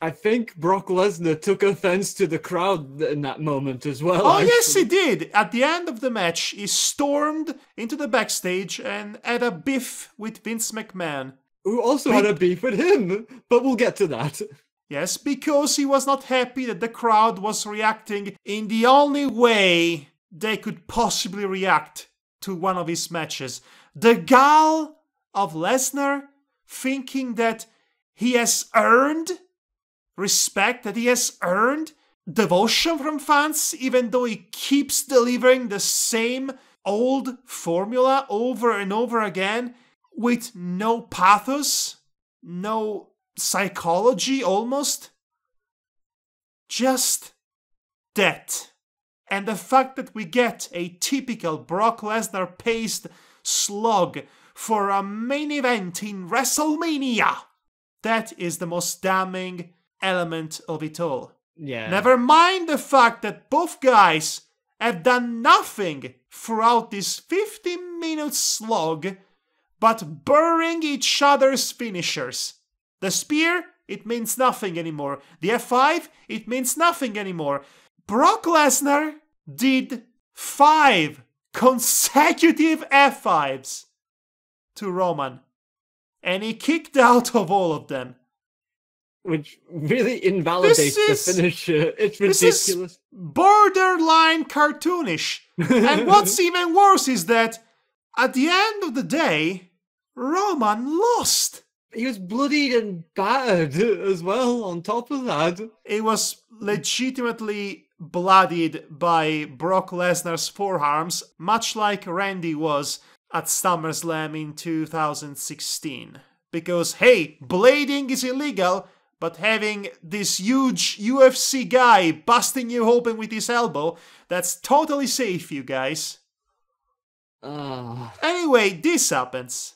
I think Brock Lesnar took offense to the crowd in that moment as well. Oh, yes, he did. At the end of the match, he stormed into the backstage and had a beef with Vince McMahon. Who also had a beef with him, but we'll get to that. Yes, because he was not happy that the crowd was reacting in the only way they could possibly react to one of his matches. The gall of Lesnar thinking that he has earned respect, that he has earned devotion from fans, even though he keeps delivering the same old formula over and over again with no pathos, no psychology almost. Just that. And the fact that we get a typical Brock Lesnar paced slog for a main event in WrestleMania. That is the most damning element of it all. Yeah. Never mind the fact that both guys have done nothing throughout this 15-minute slog but burying each other's finishers. The spear, it means nothing anymore. The F5, it means nothing anymore. Brock Lesnar did 5 consecutive F5s to Roman, and he kicked out of all of them. Which really invalidates the finisher. It's ridiculous. This is borderline cartoonish. And what's even worse is that at the end of the day, Roman lost. He was bloodied and battered as well, on top of that. He was legitimately bloodied by Brock Lesnar's forearms, much like Randy was at SummerSlam in 2016. Because, hey, blading is illegal, but having this huge UFC guy busting you open with his elbow, that's totally safe, you guys. Anyway, this happens.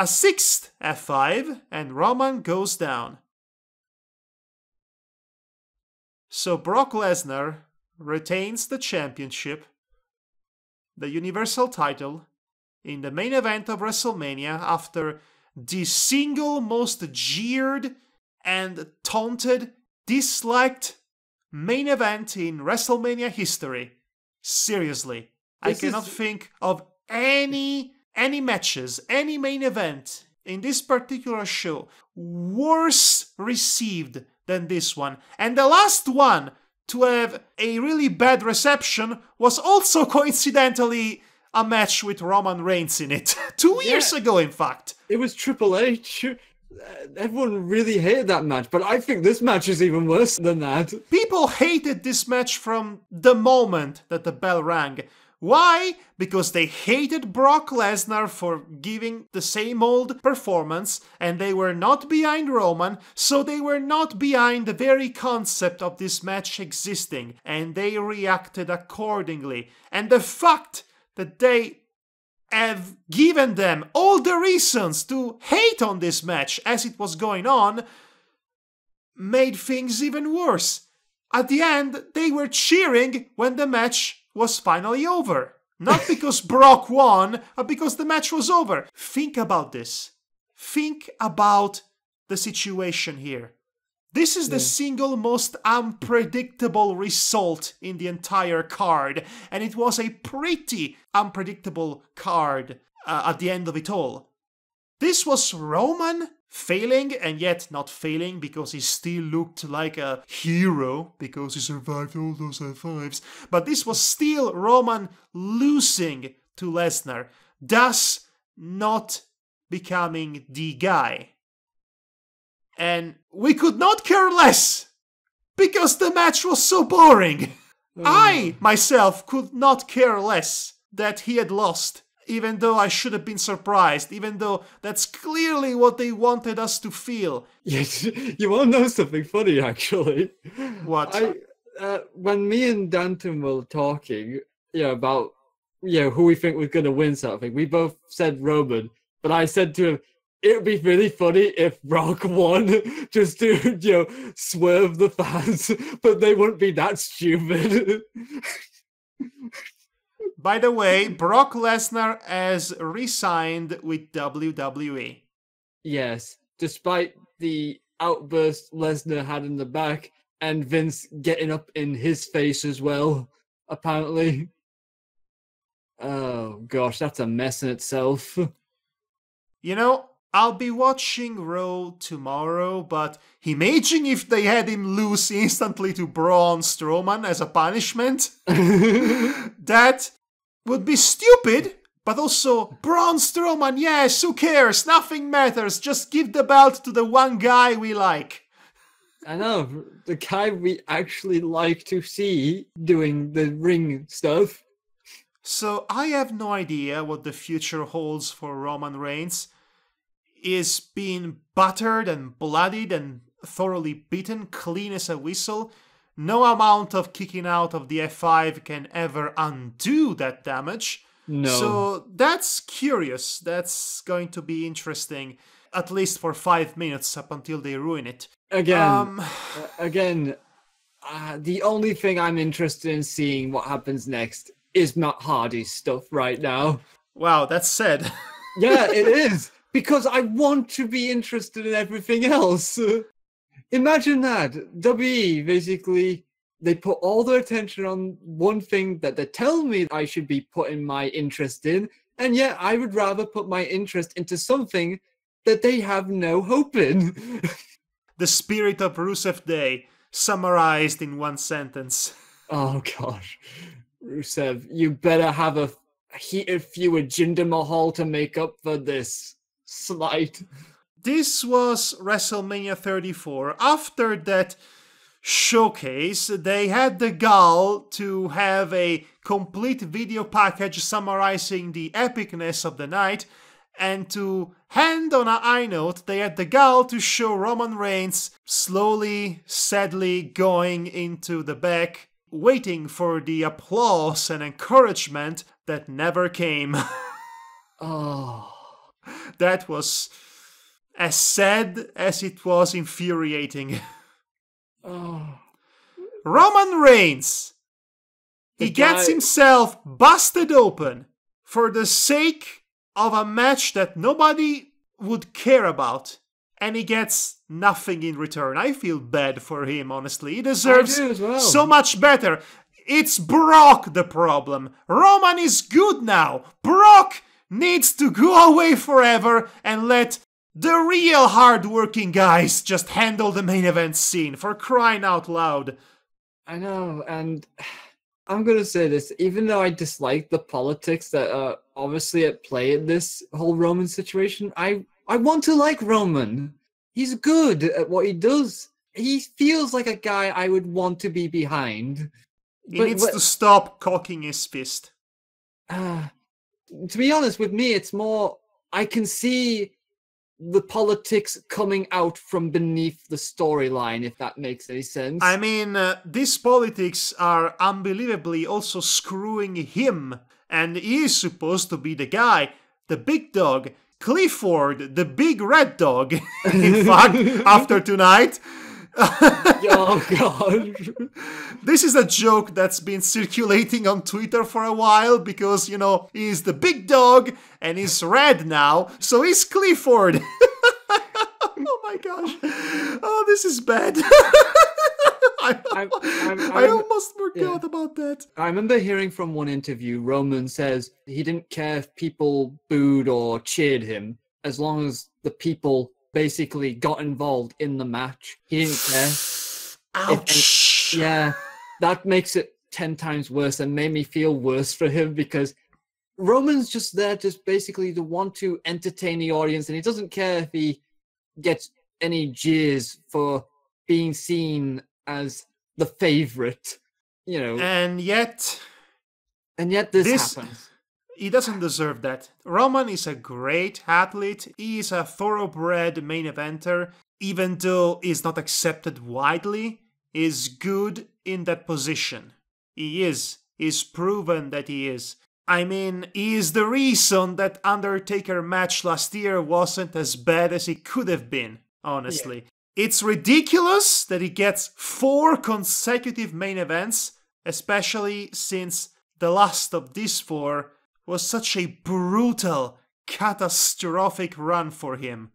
A sixth F5, and Roman goes down. So Brock Lesnar retains the championship, the Universal title, in the main event of WrestleMania after the single most jeered and taunted, disliked main event in WrestleMania history. Seriously, I cannot think of any matches, any main event in this particular show worse received than this one. And the last one to have a really bad reception was also coincidentally a match with Roman Reigns in it. 2 years ago, in fact. It was Triple H. Everyone really hated that match, but I think this match is even worse than that. People hated this match from the moment that the bell rang. Why? Because they hated Brock Lesnar for giving the same old performance, and they were not behind Roman, so they were not behind the very concept of this match existing, and they reacted accordingly. And the fact that they have given them all the reasons to hate on this match as it was going on made things even worse. At the end, they were cheering when the match was finally over. Not because Brock won, but because the match was over. Think about this. Think about the situation here. This is the single most unpredictable result in the entire card, and it was a pretty unpredictable card at the end of it all. This was Roman failing, and yet not failing because he still looked like a hero because he survived all those F5s. But this was still Roman losing to Lesnar, thus not becoming the guy. And we could not care less because the match was so boring. I, myself, could not care less that he had lost. Even though I should have been surprised, even though that's clearly what they wanted us to feel. Yes, you want to know something funny, actually? What? When me and Danton were talking, about who we think was going to win something, we both said Roman, but I said to him, it would be really funny if Brock won, just to, swerve the fans, but they wouldn't be that stupid. By the way, Brock Lesnar has re-signed with WWE. Yes, despite the outburst Lesnar had in the back, and Vince getting up in his face as well, apparently. Oh gosh, that's a mess in itself. I'll be watching Raw tomorrow, but imagine if they had him lose instantly to Braun Strowman as a punishment. That would be stupid, but also Braun Strowman, yes, who cares? Nothing matters. Just give the belt to the one guy we like. I know, the guy we actually like to see doing the ring stuff. So I have no idea what the future holds for Roman Reigns. Is being battered and bloodied and thoroughly beaten, clean as a whistle. No amount of kicking out of the F5 can ever undo that damage. No. So that's curious. That's going to be interesting, at least for 5 minutes up until they ruin it. Again, the only thing I'm interested in seeing what happens next is Matt Hardy's stuff right now. Wow, that's sad. Yeah, it is. Because I want to be interested in everything else. Imagine that. WWE, basically, they put all their attention on one thing that they tell me I should be putting my interest in, and yet I would rather put my interest into something that they have no hope in. The spirit of Rusev Day, summarized in one sentence. Oh, gosh. Rusev, you better have a heated feud with Jinder Mahal to make up for this slight. This was WrestleMania 34. After that showcase, they had the gall to have a complete video package summarizing the epicness of the night, and to end on a high note, they had the gall to show Roman Reigns slowly, sadly going into the back, waiting for the applause and encouragement that never came. Oh. That was as sad as it was infuriating. Oh. Roman Reigns, he gets himself busted open for the sake of a match that nobody would care about, and he gets nothing in return. I feel bad for him, honestly. He deserves so much better. It's Brock the problem. Roman is good now. Brock needs to go away forever and let the real hard-working guys just handle the main event scene, for crying out loud. I know, and I'm gonna say this, even though I dislike the politics that are obviously at play in this whole Roman situation, I want to like Roman. He's good at what he does. He feels like a guy I would want to be behind. He needs to stop cocking his fist. To be honest, with me, it's more, I can see the politics coming out from beneath the storyline, if that makes any sense. I mean, these politics are unbelievably also screwing him, and he is supposed to be the guy, the big dog, Clifford, the big red dog, in fact, after tonight. Oh, God. This is a joke that's been circulating on Twitter for a while because, you know, he's the big dog and he's red now, so he's Clifford. Oh my gosh. Oh, this is bad. I almost forgot about that. I remember hearing from one interview, Roman says he didn't care if people booed or cheered him, as long as the people basically got involved in the match. He didn't care. Ouch. Yeah, that makes it 10 times worse and made me feel worse for him, because Roman's just there just basically to want to entertain the audience, and he doesn't care if he gets any jeers for being seen as the favorite, you know. And yet this happens. He doesn't deserve that. Roman is a great athlete. He is a thoroughbred main eventer. Even though he's not accepted widely, is good in that position. He is. He's proven that he is. I mean, he is the reason that Undertaker match last year wasn't as bad as it could have been, honestly. Yeah. It's ridiculous that he gets 4 consecutive main events, especially since the last of these 4 was such a brutal, catastrophic run for him.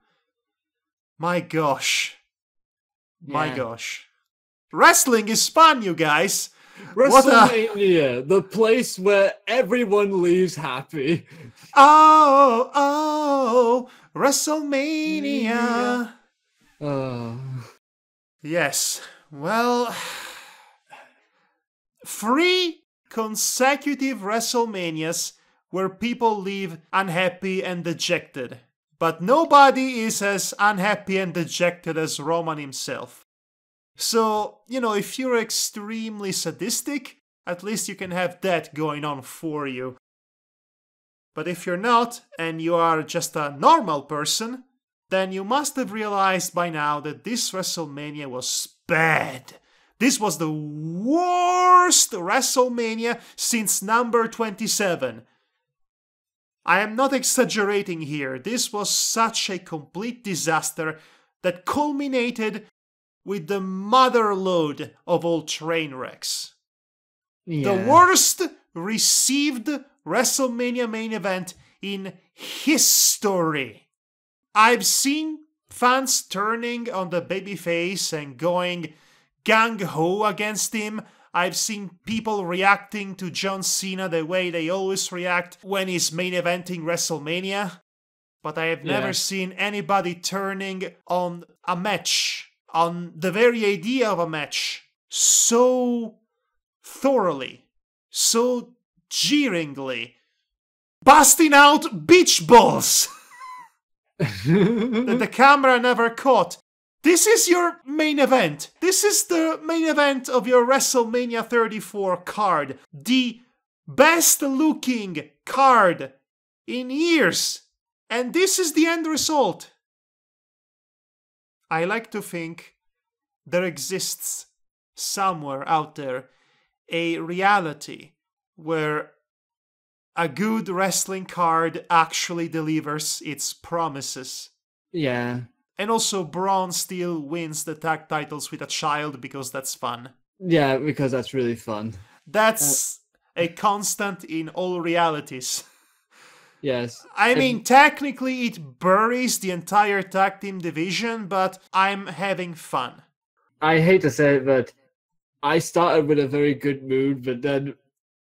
My gosh. My gosh. Wrestling is fun, you guys. Wrestlemania, the place where everyone leaves happy. Oh, WrestleMania. Yes. Well, 3 consecutive WrestleManias where people leave unhappy and dejected. But nobody is as unhappy and dejected as Roman himself. So, you know, if you're extremely sadistic, at least you can have that going on for you. But if you're not, and you are just a normal person, then you must have realized by now that this WrestleMania was bad. This was the worst WrestleMania since number 27. I am not exaggerating here. This was such a complete disaster that culminated with the motherlode of all train wrecks. Yeah. The worst received WrestleMania main event in history. I've seen fans turning on the babyface and going gung-ho against him. I've seen people reacting to John Cena the way they always react when he's main eventing WrestleMania. But I have never seen anybody turning on a match, on the very idea of a match, so thoroughly, so jeeringly, busting out beach balls that the camera never caught. This is your main event. This is the main event of your WrestleMania 34 card. The best looking card in years. And this is the end result. I like to think there exists somewhere out there a reality where a good wrestling card actually delivers its promises. Yeah. And also Braun still wins the tag titles with a child because that's fun. Yeah, because that's really fun. That's a constant in all realities. Yes. I mean, technically it buries the entire tag team division, but I'm having fun. I hate to say it, but I started with a very good mood, but then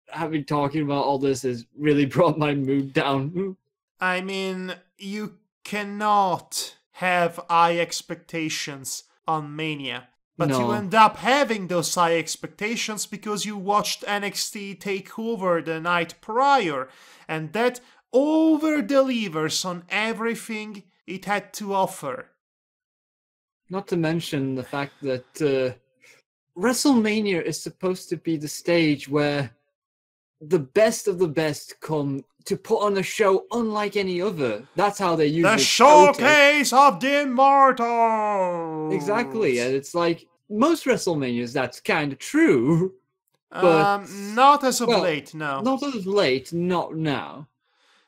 having talking about all this has really brought my mood down. I mean, you cannot have high expectations on Mania. But you end up having those high expectations because you watched NXT TakeOver the night prior, and that over-delivers on everything it had to offer. Not to mention the fact that WrestleMania is supposed to be the stage where the best of the best come to put on a show unlike any other. That's how they usually the showcase of the immortals. Exactly, and it's like most WrestleManias. That's kind of true, but not as of late. No, not as of late. Not now.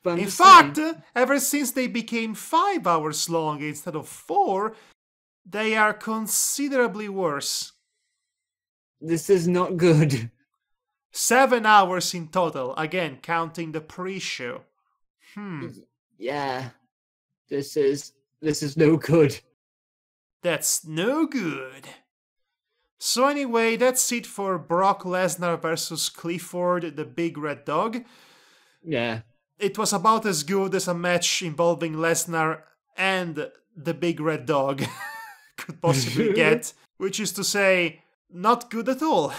But in fact, ever since they became 5 hours long instead of 4, they are considerably worse. This is not good. 7 hours in total, again, counting the pre-show. Yeah. This is no good. That's no good. So anyway, that's it for Brock Lesnar versus Clifford, the Big Red Dog. Yeah. It was about as good as a match involving Lesnar and the Big Red Dog could possibly get, which is to say, not good at all.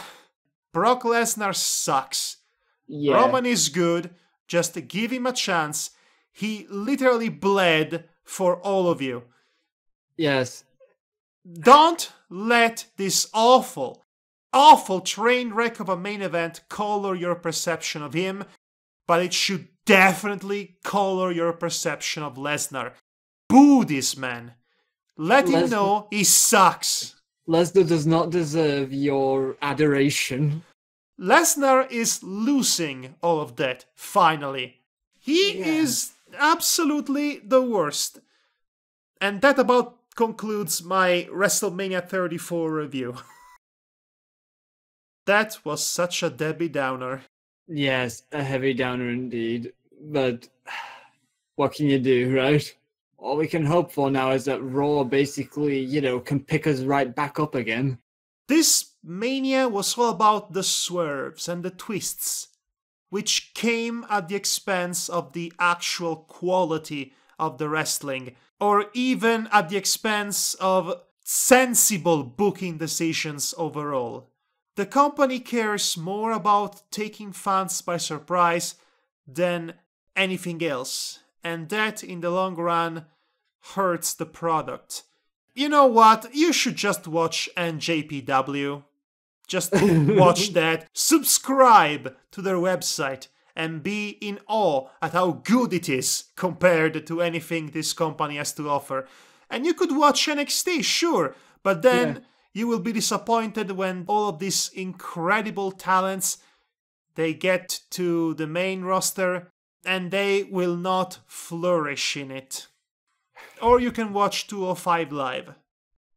Brock Lesnar sucks. Yeah. Roman is good. Just give him a chance. He literally bled for all of you. Yes. Don't let this awful train wreck of a main event color your perception of him, but it should definitely color your perception of Lesnar. Boo this man. Let him know he sucks. Lesnar does not deserve your adoration. Lesnar is losing all of that, finally. He is absolutely the worst. And that about concludes my WrestleMania 34 review. That was such a Debbie Downer. Yes, a heavy downer indeed. But what can you do, right? All we can hope for now is that Raw basically, can pick us right back up again. This Mania was all about the swerves and the twists, which came at the expense of the actual quality of the wrestling, or even at the expense of sensible booking decisions overall. The company cares more about taking fans by surprise than anything else, and that in the long run hurts the product. You know what? You should just watch NJPW. Just watch that. Subscribe to their website and be in awe at how good it is compared to anything this company has to offer. And you could watch NXT, sure, but then you will be disappointed when all of these incredible talents, they get to the main roster and they will not flourish in it. Or you can watch 205 Live.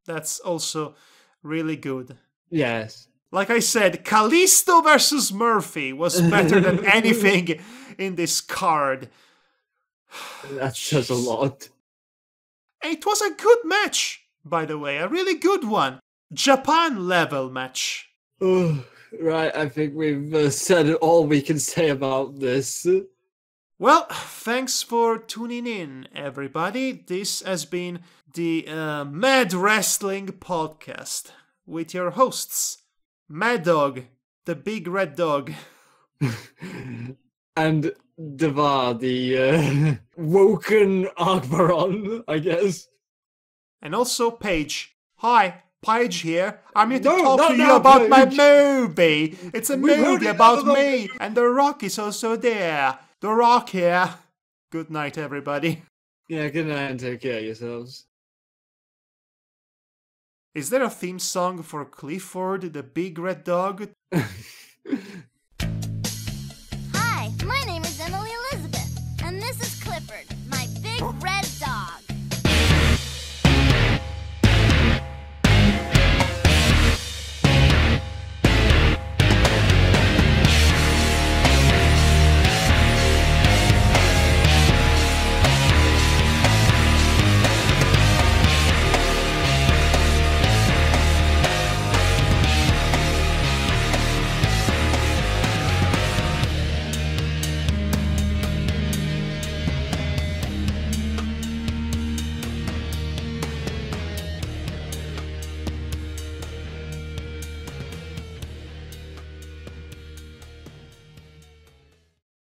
That's also really good. Yes. Like I said, Kalisto versus Murphy was better than anything in this card. That says a lot. It was a good match, by the way. A really good one. Japan level match. Right, I think we've said all we can say about this. Well, thanks for tuning in, everybody. This has been the Mad Wrestling Podcast with your hosts, Madhog, the Big Red Dog. and Devar, the woken Akbaron, I guess. And also Paige. Hi, Paige here. I'm here to talk to you about my movie. It's a movie about me, and The Rock is also there. The Rock here. Good night, everybody. Yeah, good night and take care of yourselves. Is there a theme song for Clifford, the big red dog? Hi, my name is Emily Elizabeth, and this is Clifford, my big red dog.